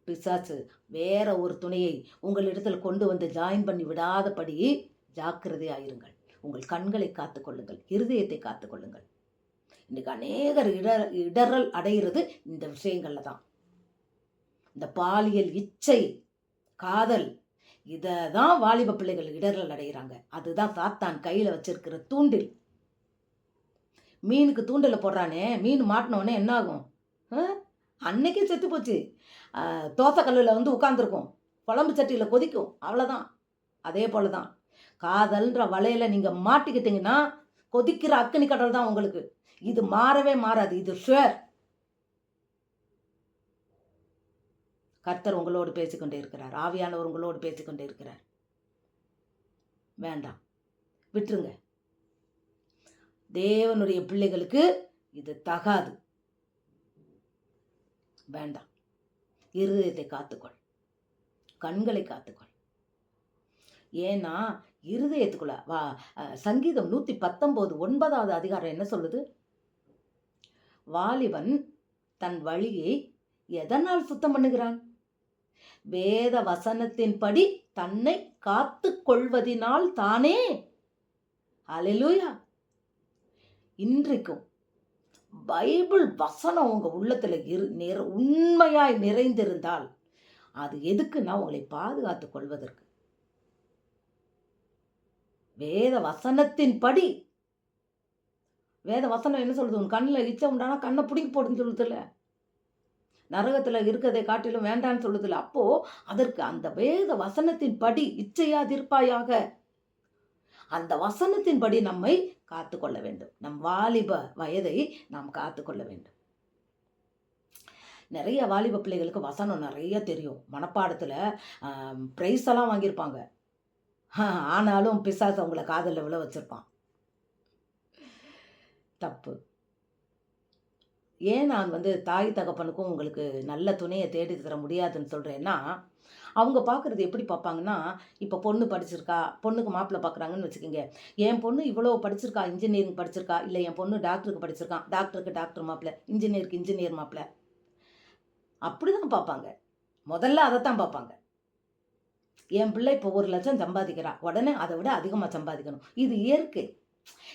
பிசாசு வேற ஒரு துணையை உங்களிடத்தில் கொண்டு வந்து ஜாயின் பண்ணி விடாதபடி ஜாக்கிரதையாயிருங்கள். உங்கள் கண்களை காத்து கொள்ளுங்கள், இருதயத்தை காத்து கொள்ளுங்கள். இன்னைக்கு அநேகர் இடறல் அடைகிறது இந்த விஷயங்கள்ல தான். இந்த பாலியல் இச்சை, காதல், இதை தான் வாலிப பிள்ளைகள் இடறல் அடைகிறாங்க. அதுதான் சாத்தான் கையில் வச்சிருக்கிற தூண்டில். மீனுக்கு தூண்டில் போடுறானே, மீன் மாட்டினோடனே என்ன ஆகும்? அன்னைக்கே செத்து போச்சு. தோசைக்கல்லில் வந்து உட்காந்துருக்கும், குழம்பு சட்டியில் கொதிக்கும், அவ்வளோதான். அதே போல தான் காதல்ன்ற வலையில் நீங்கள் மாட்டிக்கிட்டீங்கன்னா கொதிக்கிற அக்கினி கடல் தான் உங்களுக்கு. இது மாறவே மாறாது, இது ஷுவர். கர்த்தர் உங்களோடு பேசிக்கொண்டே இருக்கிறார், ஆவியானவர் உங்களோடு பேசிக்கொண்டே இருக்கிறார். வேண்டாம், விட்டுருங்க. தேவனுடைய பிள்ளைகளுக்கு இது தகாது. வேண்டாம். இருதயத்தை காத்துக்கொள், கண்களை காத்துக்கொள். ஏன்னா இருதயத்துக்குள்ள சங்கீதம் 119 9வது அதிகாரம் என்ன சொல்லுது? வாலிபன் தன் வழியை எதனால் சுத்தம் பண்ணுகிறான்? வேத வசனத்தின்படி தன்னை காத்து கொள்வதினால் தானே. அல்லேலூயா. இன்றைக்கும் பைபிள் வசனம் உங்க உள்ளத்துல உண்மையாய் நிறைந்திருந்தால் அது எதுக்குன்னா உங்களை பாதுகாத்து கொள்வதற்கு. வேத வசனத்தின்படி, வேத வசனம் என்ன சொல்லுது? உன் கண்ணில் இச்சை உண்டானா கண்ணை பிடிக்க போடுன்னு சொல்லுதுல்ல, நரகத்தில் இருக்கிறதை காட்டிலும் வேண்டான்னு சொல்லுதில்ல. அப்போ அதற்கு அந்த வேத வசனத்தின் படி இச்சையாதிருப்பாயாக, அந்த வசனத்தின்படி நம்மை காத்து கொள்ள வேண்டும். நம் வாலிப வயதை நாம் காத்து கொள்ள வேண்டும். நிறைய வாலிப பிள்ளைகளுக்கு வசனம் நிறைய தெரியும், மனப்பாடத்தில் ப்ரைஸ் எல்லாம் வாங்கியிருப்பாங்க. ஆனாலும் பிசாசு அவங்கள காதலில் விழ வச்சிருப்பான். தப்பு. ஏன் நான் தாய் தகப்பனுக்கும் உங்களுக்கு நல்ல துணையை தேடி தர முடியாதுன்னு சொல்கிறேன்னா, அவங்க பார்க்குறது எப்படி பார்ப்பாங்கன்னா, இப்போ பொண்ணு படிச்சிருக்கா, பொண்ணுக்கு மாப்பிள்ளை பார்க்குறாங்கன்னு வச்சுக்கோங்க. என் பொண்ணு இவ்வளோ படிச்சிருக்கா, இன்ஜினியரிங் படிச்சிருக்கா, இல்லை என் பொண்ணு டாக்டருக்கு படிச்சிருக்கான், டாக்டருக்கு டாக்டர் மாப்பிள்ளை, இன்ஜினியருக்கு இன்ஜினியர் மாப்பிள்ளை, அப்படி தான் பார்ப்பாங்க. முதல்ல அதைத்தான் பார்ப்பாங்க. என் பிள்ளை இப்போ 1 லட்சம் சம்பாதிக்கிறா, உடனே அதை விட அதிகமாக சம்பாதிக்கணும். இது இயற்கை.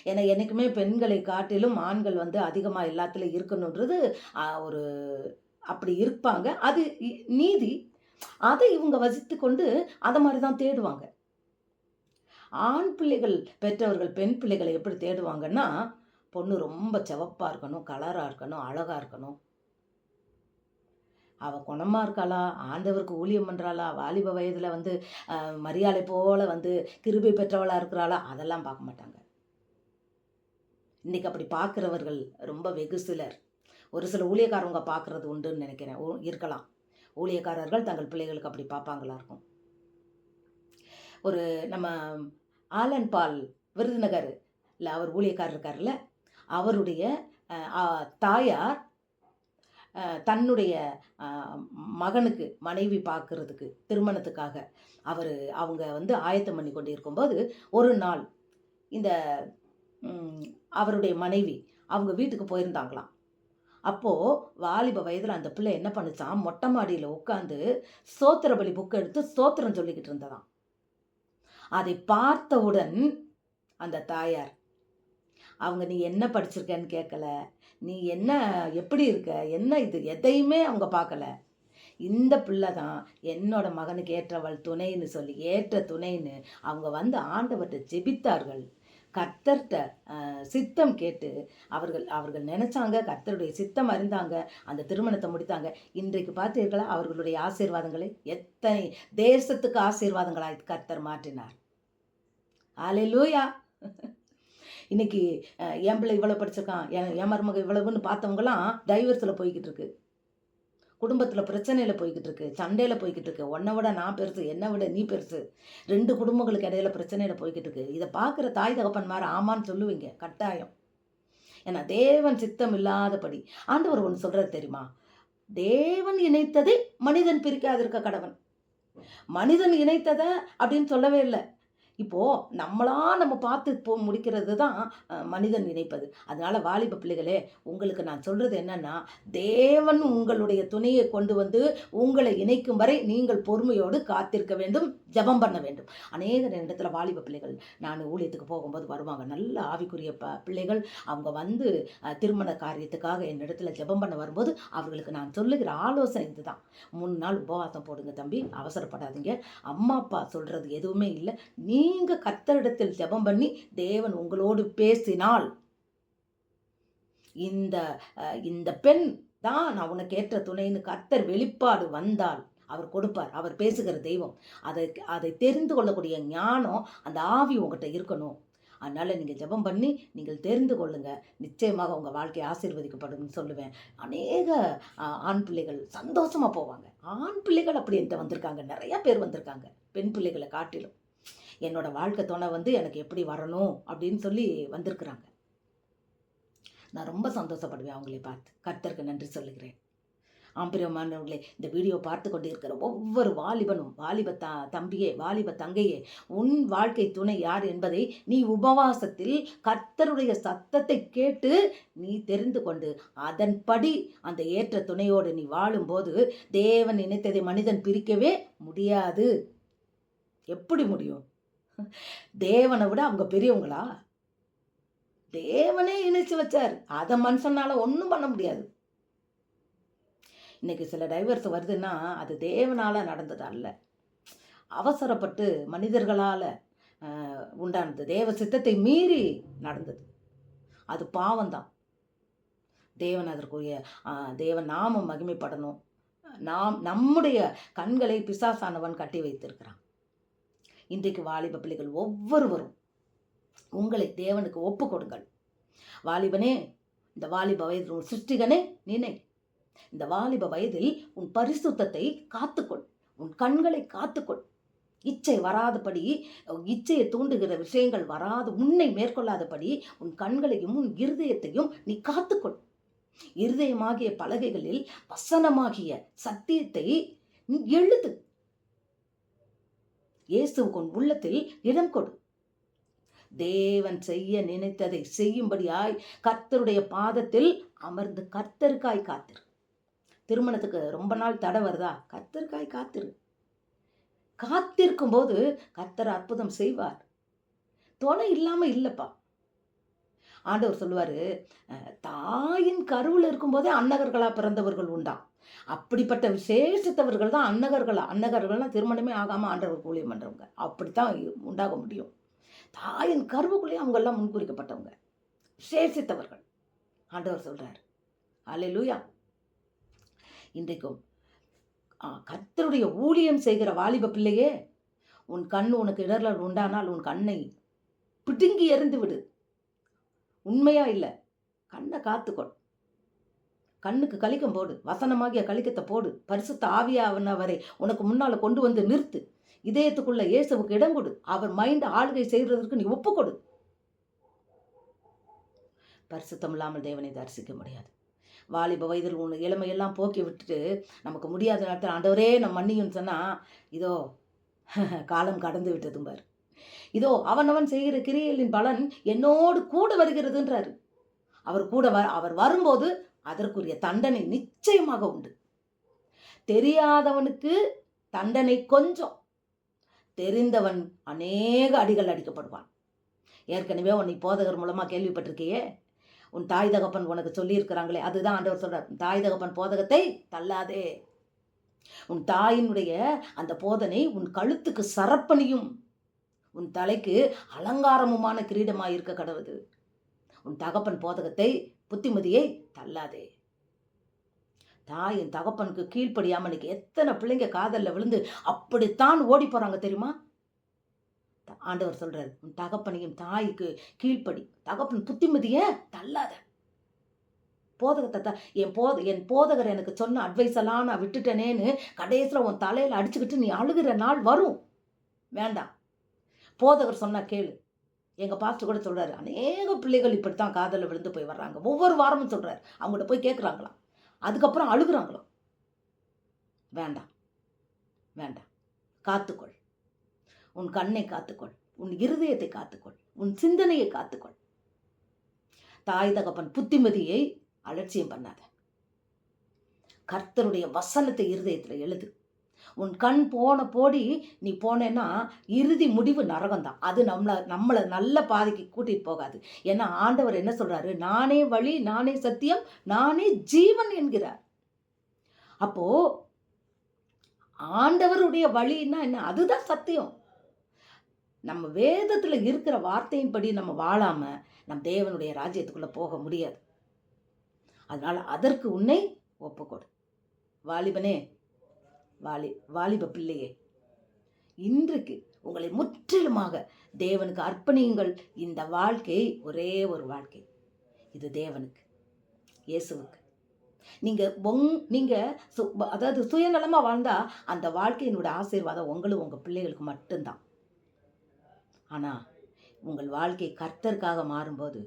ஏன்னா என்றைக்குமே பெண்களை காட்டிலும் ஆண்கள் அதிகமாக எல்லாத்துலேயும் இருக்கணுன்றது ஒரு அப்படி இருப்பாங்க. அது நீதி. அதை இவங்க வசித்து கொண்டு அதை மாதிரி தான் தேடுவாங்க. ஆண் பிள்ளைகள் பெற்றவர்கள் பெண் பிள்ளைகளை எப்படி தேடுவாங்கன்னா, பொண்ணு ரொம்ப சிவப்பாக இருக்கணும், கலராக இருக்கணும், அழகாக இருக்கணும், அவள் குணமாக இருக்காளா, ஆண்டவருக்கு ஊழியம் பண்ணுறாளா, வாலிப வயதில் மரியாதை போல் கிருபை பெற்றவளாக இருக்கிறாளா, அதெல்லாம் பார்க்க மாட்டாங்க. இன்றைக்கி அப்படி பார்க்குறவர்கள் ரொம்ப வெகு சிலர். ஒரு சில ஊழியக்காரவங்க பார்க்குறது உண்டுன்னு நினைக்கிறேன், இருக்கலாம். ஊழியக்காரர்கள் தங்கள் பிள்ளைகளுக்கு அப்படி பார்ப்பாங்களா இருக்கும். ஒரு நம்ம ஆலன் பால் விருதுநகர் இல்லை, அவர் ஊழியக்காரர் இருக்கார்ல, அவருடைய தாயார் தன்னுடைய மகனுக்கு மனைவி பார்க்குறதுக்கு திருமணத்துக்காக அவங்க ஆயத்தம் பண்ணி கொண்டு இருக்கும்போது ஒரு நாள் இந்த அவருடைய மனைவி அவங்க வீட்டுக்கு போயிருந்தாங்களாம். அப்போது வாலிப வயதில் அந்த பிள்ளை என்ன பண்ணுச்சான், மொட்டை மாடியில் உட்காந்து ஸ்தோத்திர பலி புக்கை எடுத்து ஸ்தோத்திரம் சொல்லிக்கிட்டு இருந்ததாம். அதை பார்த்தவுடன் அந்த தாயார், அவங்க நீ என்ன படிச்சிருக்கன்னு கேட்கல, நீ என்ன எப்படி இருக்க, என்ன இது எதையுமே அவங்க பார்க்கல. இந்த பிள்ளை தான் என்னோட மகனுக்கு ஏற்றவள் துணைன்னு சொல்லி, ஏற்ற துணைன்னு அவங்க ஆண்டவர்கிட்ட ஜெபித்தார்கள். கர்த்தர்ட்ட சித்தம் கேட்டு அவர்கள் அவர்கள் நினைச்சாங்க, கர்த்தருடைய சித்தம் அறிந்தாங்க, அந்த திருமணத்தை முடித்தாங்க. இன்றைக்கு பார்த்தீர்களா அவர்களுடைய ஆசீர்வாதங்களை எத்தனை தேசத்துக்கு ஆசீர்வாதங்களாய் கர்த்தர் மாற்றினார். அல்லேலூயா. இன்னைக்கு என் பிள்ளை இவ்வளோ படிச்சிருக்கான், என் மருமக இவ்வளவுன்னு பார்த்தவங்களாம் டைவர்ஸில் போய்கிட்டு இருக்கு, குடும்பத்தில் பிரச்சனையில் போய்கிட்டு இருக்கு, சண்டையில் போய்கிட்டு இருக்கு. உன்னை விட நான் பெருசு, என்னை விட நீ பெருசு, 2 குடும்பங்களுக்கு இடையில பிரச்சனையில் போய்கிட்டு இருக்கு. இதை பார்க்குற தாய் தகப்பன்மார் ஆமான்னு சொல்லுவீங்க கட்டாயம். ஏன்னா தேவன் சித்தம் இல்லாதபடி ஆண்டவர் ஒன்று சொல்கிறது தெரியுமா? தேவன் இணைத்ததை மனிதன் பிரிக்காதிருக்க கடவன். மனிதன் இணைத்ததை அப்படின்னு சொல்லவே இல்லை. இப்போது நம்ம பார்த்து முடிக்கிறது தான் மனிதன் நினைப்பது. அதனால் வாலிப பிள்ளைகளே, உங்களுக்கு நான் சொல்கிறது என்னென்னா, தேவன் உங்களுடைய துணையை கொண்டு வந்து உங்களை இணைக்கும் வரை நீங்கள் பொறுமையோடு காத்திருக்க வேண்டும், ஜெபம் பண்ண வேண்டும். அநேக நேரத்தில் வாலிப பிள்ளைகள் நான் ஊழியத்துக்கு போகும்போது வருவாங்க, நல்ல ஆவிக்குரிய பிள்ளைகள். அவங்க வந்து திருமண காரியத்துக்காக என்னிடத்துல ஜெபம் பண்ண வரும்போது அவர்களுக்கு நான் சொல்லுகிற ஆலோசனை இது தான்: 3 நாள் உபவாசம் போடுங்க தம்பி, அவசரப்படாதீங்க, அம்மா அப்பா சொல்கிறது எதுவுமே இல்லை, நீங்க கர்த்தரிடத்தில் ஜெபம் பண்ணி தேவன் உங்களோடு பேசினால், இந்த பெண் தான் நான் உனக்கு ஏற்ற துணைன்னு கர்த்தர் வெளிப்பாடு வந்தால் அவர் கொடுப்பார். அவர் பேசுகிற தெய்வம். அதை தெரிந்து கொள்ளக்கூடிய ஞானம், அந்த ஆவி உங்கள்கிட்ட இருக்கணும். அதனால் நீங்கள் ஜெபம் பண்ணி நீங்கள் தெரிந்து கொள்ளுங்க, நிச்சயமாக உங்கள் வாழ்க்கை ஆசீர்வதிக்கப்படும்னு சொல்லுவேன். அநேக ஆண் பிள்ளைகள் சந்தோஷமாக போவாங்க. ஆண் பிள்ளைகள் அப்படி என்கிட்ட வந்திருக்காங்க, நிறையா பேர் வந்திருக்காங்க, பெண் பிள்ளைகளை காட்டிலும். என்னோட வாழ்க்கை துணை வந்து எனக்கு எப்படி வரணும் அப்படின்னு சொல்லி வந்திருக்கிறாங்க. நான் ரொம்ப சந்தோஷப்படுவேன் அவங்களை பார்த்து. கர்த்தருக்கு நன்றி சொல்லுகிறேன். ஆம்பிரியமானவர்களே, இந்த வீடியோ பார்த்து கொண்டு இருக்கிற ஒவ்வொரு வாலிபனும், வாலிப தம்பியே, வாலிப தங்கையே, உன் வாழ்க்கை துணை யார் என்பதை நீ உபவாசத்தில் கர்த்தருடைய சத்தத்தை கேட்டு நீ தெரிந்து கொண்டு அதன்படி அந்த ஏற்ற துணையோடு நீ வாழும்போது தேவன் நினைத்ததை மனிதன் பிரிக்கவே முடியாது. எப்படி முடியும்? தேவனை விட அவங்க பெரியவங்களா? தேவனே இணைச்சு வச்சார், அதை மனுஷனால ஒன்றும் பண்ண முடியாது. இன்னைக்கு சில டைவர்ஸ் வருதுன்னா அது தேவனால நடந்தது அல்ல, அவசரப்பட்டு மனிதர்களால் உண்டானது, தேவ சித்தத்தை மீறி நடந்தது. அது பாவம்தான். தேவன் அதற்குரிய தேவன் நாமம் மகிமைப்படணும். நம்முடைய கண்களை பிசாசானவன் கட்டி வைத்திருக்கிறான். இன்றைக்கு வாலிப பிள்ளைகள் ஒவ்வொருவரும் உங்களை தேவனுக்கு ஒப்பு கொடுங்கள். வாலிபனே, இந்த வாலிப வயதில் உன் சிருஷ்டிகனே நினை. இந்த வாலிப வயதில் உன் பரிசுத்தத்தை காத்துக்கொள், உன் கண்களை காத்துக்கொள். இச்சை வராதபடி, இச்சையை தூண்டுகிற விஷயங்கள் வராது, உன்னை மேற்கொள்ளாதபடி உன் கண்களையும் உன் இருதயத்தையும் நீ காத்துக்கொள். இருதயமாகிய பலகைகளில் வசனமாகிய சத்தியத்தை நீ எழுது. இயேசுவுக்கு உன் உள்ளத்தில் இடம் கொடு. தேவன் செய்ய நினைத்ததை செய்யும்படியாய் கர்த்தருடைய பாதத்தில் அமர்ந்து கர்த்தருக்காய் காத்திரு. திருமணத்துக்கு ரொம்ப நாள் தடை வருதா? கர்த்தருக்காய் காத்திரு. காத்திருக்கும் போது கர்த்தர் அற்புதம் செய்வார். துணை இல்லாம இல்லப்பா. ஆண்டவர் சொல்லுவாரு, தாயின் கருவில் இருக்கும்போதே அன்னகர்களா பிறந்தவர்கள் உண்டா. அப்படிப்பட்ட விசேஷத்தவர்கள் தான் அன்னகர்களா. அன்னகர்கள்லாம் திருமணமே ஆகாம ஆண்டவர் ஊழியம் பண்றவங்க. அப்படித்தான் உண்டாக முடியும். தாயின் கருவுக்குள்ளேயே அவங்கெல்லாம் முன்குறிக்கப்பட்டவங்க, விசேஷித்தவர்கள். ஆண்டவர் சொல்றார். அல்லேலூயா. இன்றைக்கும் கர்த்தருடைய ஊழியம் செய்கிற வாலிப பிள்ளையே, உன் கண் உனக்கு இடர்ல உண்டானால் உன் கண்ணை பிடுங்கி எறிந்து விடு. உண்மையா இல்லை, கண்ணை காத்துக்கொள். கண்ணுக்கு கலிக்கம் போடு, வசனமாகிய கலிக்கத்தை போடு. பரிசுத்த ஆவியானவரை உனக்கு முன்னால கொண்டு வந்து நிறுத்து. இதயத்துக்குள்ள இயேசுவுக்கு இடம் கொடு. அவர் மைண்ட் ஆளுகை செய்வதற்கு நீ ஒப்பு கொடு. பரிசுத்தம் இல்லாமல் தேவனை தரிசிக்க முடியாது. வாலிப வயதில் உன் இளமையெல்லாம் போக்கி விட்டுட்டு நமக்கு முடியாத நேரத்தில் ஆண்டவரே நம்ம மன்னியும் சொன்னா, இதோ காலம் கடந்து விட்டதும்பார். இதோ அவனவன் செய்கிற கிரியைகளின் பலன் என்னோடு கூட வருகிறதுன்றாரு. அவர் வரும்போது அதற்குரிய தண்டனை நிச்சயமாக உண்டு. தெரியாதவனுக்கு தண்டனை கொஞ்சம், தெரிந்தவன் அநேக அடிகள் அடிக்கப்படுவான். ஏற்கனவே உன்னை போதகர் மூலமா கேள்விப்பட்டிருக்கையே, உன் தாய் தகப்பன் உனக்கு சொல்லியிருக்கிறாங்களே, அதுதான் ஆண்டவர் சொல்றார். தாய் தகப்பன் போதகத்தை தள்ளாதே. உன் தாயினுடைய அந்த போதனை உன் கழுத்துக்கு சரப்பணியும், உன் தலைக்கு அலங்காரமுமான கிரீடமாய் இருக்க கடவுது. உன் தகப்பன் போதகத்தை புத்திமதியை தள்ளாதே. தாயின் தகப்பனுக்கு கீழ்ப்படியாம இன்னைக்கு எத்தனை பிள்ளைங்க காதல்ல விழுந்து அப்படித்தான் ஓடி போறாங்க தெரியுமா? ஆண்டவர் சொல்றாரு, உன் தகப்பனையும் தாய்க்கு கீழ்ப்படி, தகப்பன் புத்திமதியை தள்ளாத. போதகத்தை என் போதகர் எனக்கு சொன்ன அட்வைஸ் எல்லாம் நான் விட்டுட்டேனேன்னு கடைசியில் உன் தலையில் அடிச்சுக்கிட்டு நீ அழுகிற நாள் வரும். வேண்டாம். போதகர் சொன்னா கேளு. எங்கள் பாஸ்டர் கூட சொல்கிறாரு, அநேக பிள்ளைகள் இப்படித்தான் காதலில் விழுந்து போய் வர்றாங்க. ஒவ்வொரு வாரமும் சொல்கிறாரு. அவங்கள்ட்ட போய் கேட்குறாங்களாம், அதுக்கப்புறம் அழுகுறாங்களாம். வேண்டாம் வேண்டாம். காத்துக்கொள். உன் கண்ணை காத்துக்கொள், உன் இருதயத்தை காத்துக்கொள், உன் சிந்தனையை காத்துக்கொள். தாய் தகப்பன் புத்திமதியை அலட்சியம் பண்ணாத. கர்த்தருடைய வசனத்தை இருதயத்தில் எழுது. உன் கண் போடி நீ போனேன்னா இறுதி முடிவு நரகம்தான். அது நம்மளை நல்ல பாதைக்கு கூட்டிட்டு போகாது. ஏன்னா ஆண்டவர் என்ன சொல்றாரு, நானே வழி, நானே சத்தியம், நானே ஜீவன் என்கிறார். அப்போ ஆண்டவருடைய வழின்னா என்ன? அதுதான் சத்தியம். நம்ம வேதத்துல இருக்கிற வார்த்தையின்படி நம்ம வாழாம நம் தேவனுடைய ராஜ்யத்துக்குள்ள போக முடியாது. அதனால அதற்கு உன்னை ஒப்புக்கொடு. வாலிபனே, வாலிப பிள்ளையே, இன்றைக்கு உங்களை முற்றிலுமாக தேவனுக்கு அர்ப்பணியுங்கள். இந்த வாழ்க்கை ஒரே ஒரு வாழ்க்கை. இது தேவனுக்கு, இயேசுவுக்கு. நீங்க அதாவது சுயநலமா வாழ்ந்தா அந்த வாழ்க்கையினுடைய ஆசீர்வாதம் உங்களும் உங்க பிள்ளைகளுக்கு மட்டும்தான். ஆனா உங்கள் வாழ்க்கை கர்த்தருக்காக மாறும்போது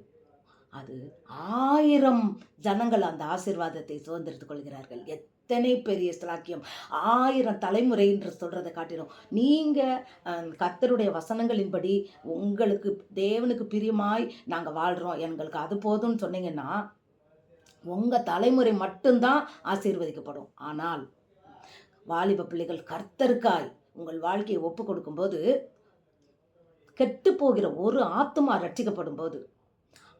அது 1000 ஜனங்கள் அந்த ஆசீர்வாதத்தை சுதந்திரித்துக் கொள்கிறார்கள். எத்தனை பெரிய ஸ்லாக்கியம்! 1000 தலைமுறை என்று சொல்றதை காட்டிடும். நீங்க கர்த்தருடைய வசனங்களின்படி உங்களுக்கு தேவனுக்கு பிரியமாய் நாங்க வாழ்றோம், எங்களுக்கு அது போதும்னு சொன்னீங்கன்னா உங்க தலைமுறை மட்டும்தான் ஆசீர்வதிக்கப்படும். ஆனால் வாலிப பிள்ளைகள் கர்த்தருக்காய் உங்கள் வாழ்க்கையை ஒப்பு கொடுக்கும்போது, கெட்டு போகிற ஒரு ஆத்துமா ரட்சிக்கப்படும் போது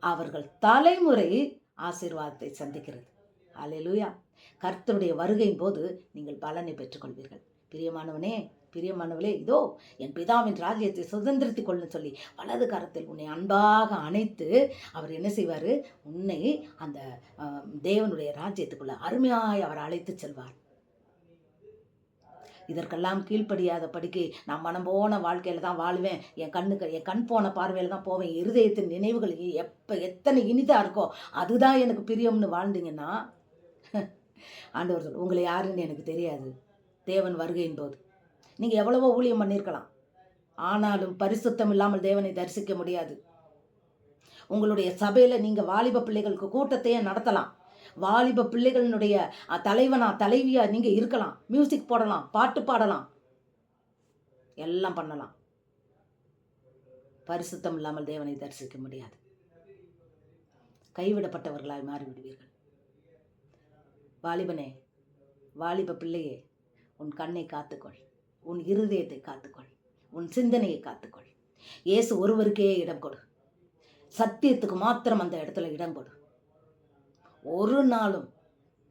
அவர்கள் தலைமுறை ஆசீர்வாதத்தை சந்திக்கிறது. அல்லேலூயா. கர்த்தருடைய வருகையின் போது நீங்கள் பலனை பெற்றுக்கொள்வீர்கள். பிரியமானவனே, பிரியமானவளே, இதோ என் பிதாவின் ராஜ்யத்தை சுதந்திரித்துக் கொள்ளுன்னு சொல்லி வலது கரத்தில் உன்னை அன்பாக அணைத்து அவர் என்ன செய்வார்? உன்னை அந்த தேவனுடைய ராஜ்யத்துக்குள்ள அருமையாய் அவர் அழைத்து செல்வார். இதற்கெல்லாம் கீழ்ப்படியாத படிக்கு நான் மனம் போன வாழ்க்கையில் தான் வாழ்வேன், என் கண் போன பார்வையில் தான் போவேன், இருதயத்தின் நினைவுகள் எத்தனை இனிதாக இருக்கோ அதுதான் எனக்கு பிரியம்னு வாழ்ந்தீங்கன்னா ஆண்டவர் சொல், உங்களை யாருன்னு எனக்கு தெரியாது. தேவன் வருகையின் போது நீங்கள் எவ்வளவோ ஊழியம் பண்ணியிருக்கலாம், ஆனாலும் பரிசுத்தம் இல்லாமல் தேவனை தரிசிக்க முடியாது. உங்களுடைய சபையில் நீங்கள் வாலிப பிள்ளைகளுக்கு கூட்டத்தையே நடத்தலாம், வாலிப பிள்ளைகளினுடைய தலைவனா தலைவியா நீங்க இருக்கலாம், மியூசிக் போடலாம், பாட்டு பாடலாம், எல்லாம் பண்ணலாம். பரிசுத்தம் இல்லாமல் தேவனை தரிசிக்க முடியாது. கைவிடப்பட்டவர்களாய் மாறிவிடுவீர்கள். வாலிபனே, வாலிப பிள்ளையே, உன் கண்ணை காத்துக்கொள், உன் இருதயத்தை காத்துக்கொள், உன் சிந்தனையை காத்துக்கொள். இயேசு ஒருவருக்கே இடம் கொடு. சத்தியத்துக்கு மாத்திரம் அந்த இடத்துல இடம் கொடு. ஒரு நாளும்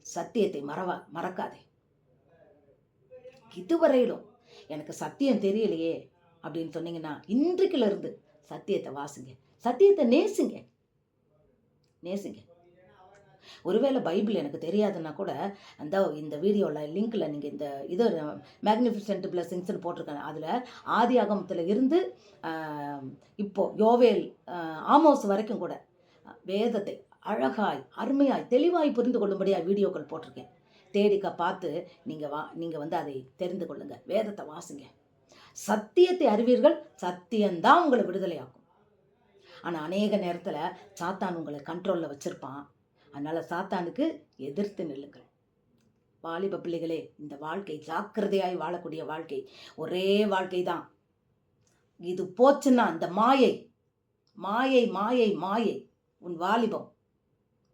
சத்தியத்தை மறக்காதே. இதுவரையிலும் எனக்கு சத்தியம் தெரியலையே அப்படின்னு சொன்னீங்கன்னா இன்றைக்குல இருந்து சத்தியத்தை வாசிங்க, சத்தியத்தை நேசிங்க. ஒருவேளை பைபிள் எனக்கு தெரியாதுன்னா கூட இந்த வீடியோவில் லிங்க்கில் நீங்கள் இந்த இது மேக்னிஃபிசென்ட் பிளெஸிங்ஸ்னு போட்டிருக்கேன். அதில் ஆதியாகமத்தில் இருந்து இப்போ யோவேல் ஆமோஸ் வரைக்கும் கூட வேதத்தை அழகாய் அருமையாய் தெளிவாய் புரிந்து கொள்ளும்படியாக வீடியோக்கள் போட்டிருக்கேன். தேடிக்க பார்த்து நீங்கள் அதை தெரிந்து கொள்ளுங்க. வேதத்தை வாசிங்க. சத்தியத்தை அறிவீர்கள், சத்தியம்தான் உங்களை விடுதலையாக்கும். ஆனால் அநேக நேரத்தில் சாத்தான் உங்களை கண்ட்ரோலில் வச்சுருப்பான். அதனால் சாத்தானுக்கு எதிர்த்து நில்லுங்கள். வாலிப பிள்ளைகளே, இந்த வாழ்க்கை ஜாக்கிரதையாய் வாழக்கூடிய வாழ்க்கை, ஒரே வாழ்க்கை தான். இது போச்சுன்னா இந்த மாயை மாயை மாயை மாயை உன் வாலிபம்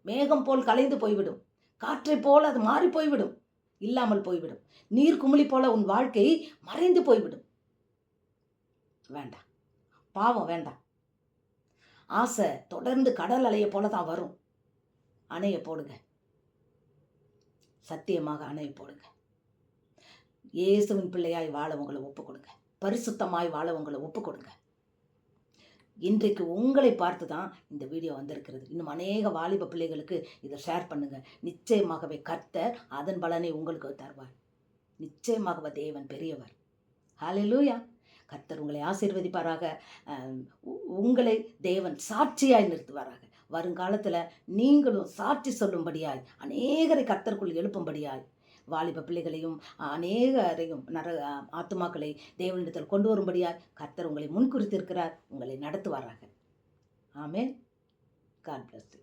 மேகம் போல் கலைந்து போய்விடும், காற்றை போல் அது மாறி போய்விடும், இல்லாமல் போய்விடும். நீர் குமிழி போல உன் வாழ்க்கை மறைந்து போய்விடும். வேண்டாம், பாவம் வேண்டாம். ஆசை தொடர்ந்து கடல் அலைய போல தான் வரும். அணைய போடுங்க, சத்தியமாக அணைய போடுங்க. இயேசுவின் பிள்ளையாய் வாழ உங்களை ஒப்பு கொடுங்க, பரிசுத்தமாய் வாழ உங்களை ஒப்பு கொடுங்க. இன்றைக்கு உங்களை பார்த்து தான் இந்த வீடியோ வந்திருக்கிறது. இன்னும் அநேக வாலிப பிள்ளைகளுக்கு இதை ஷேர் பண்ணுங்கள். நிச்சயமாகவே கர்த்தர் அதன் பலனை உங்களுக்கு தருவார். நிச்சயமாகவே தேவன் பெரியவர். ஹல்லேலூயா. கர்த்தர் உங்களை ஆசீர்வதிப்பாராக. உங்களை தேவன் சாட்சியாய் நிறுத்துவாராக. வருங்காலத்தில் நீங்களும் சாட்சி சொல்லும்படியாய் அநேகரை கர்த்தருக்குள் எழுப்பும்படியாய் வாலிப பிள்ளைகளையும் அநேகரையும் ஆத்துமாக்களை தேவனிடத்தில் கொண்டு வரும்படியாய் கர்த்தர் உங்களை முன்குறித்திருக்கிறார். உங்களை நடத்துவாராக. ஆமென். God bless you.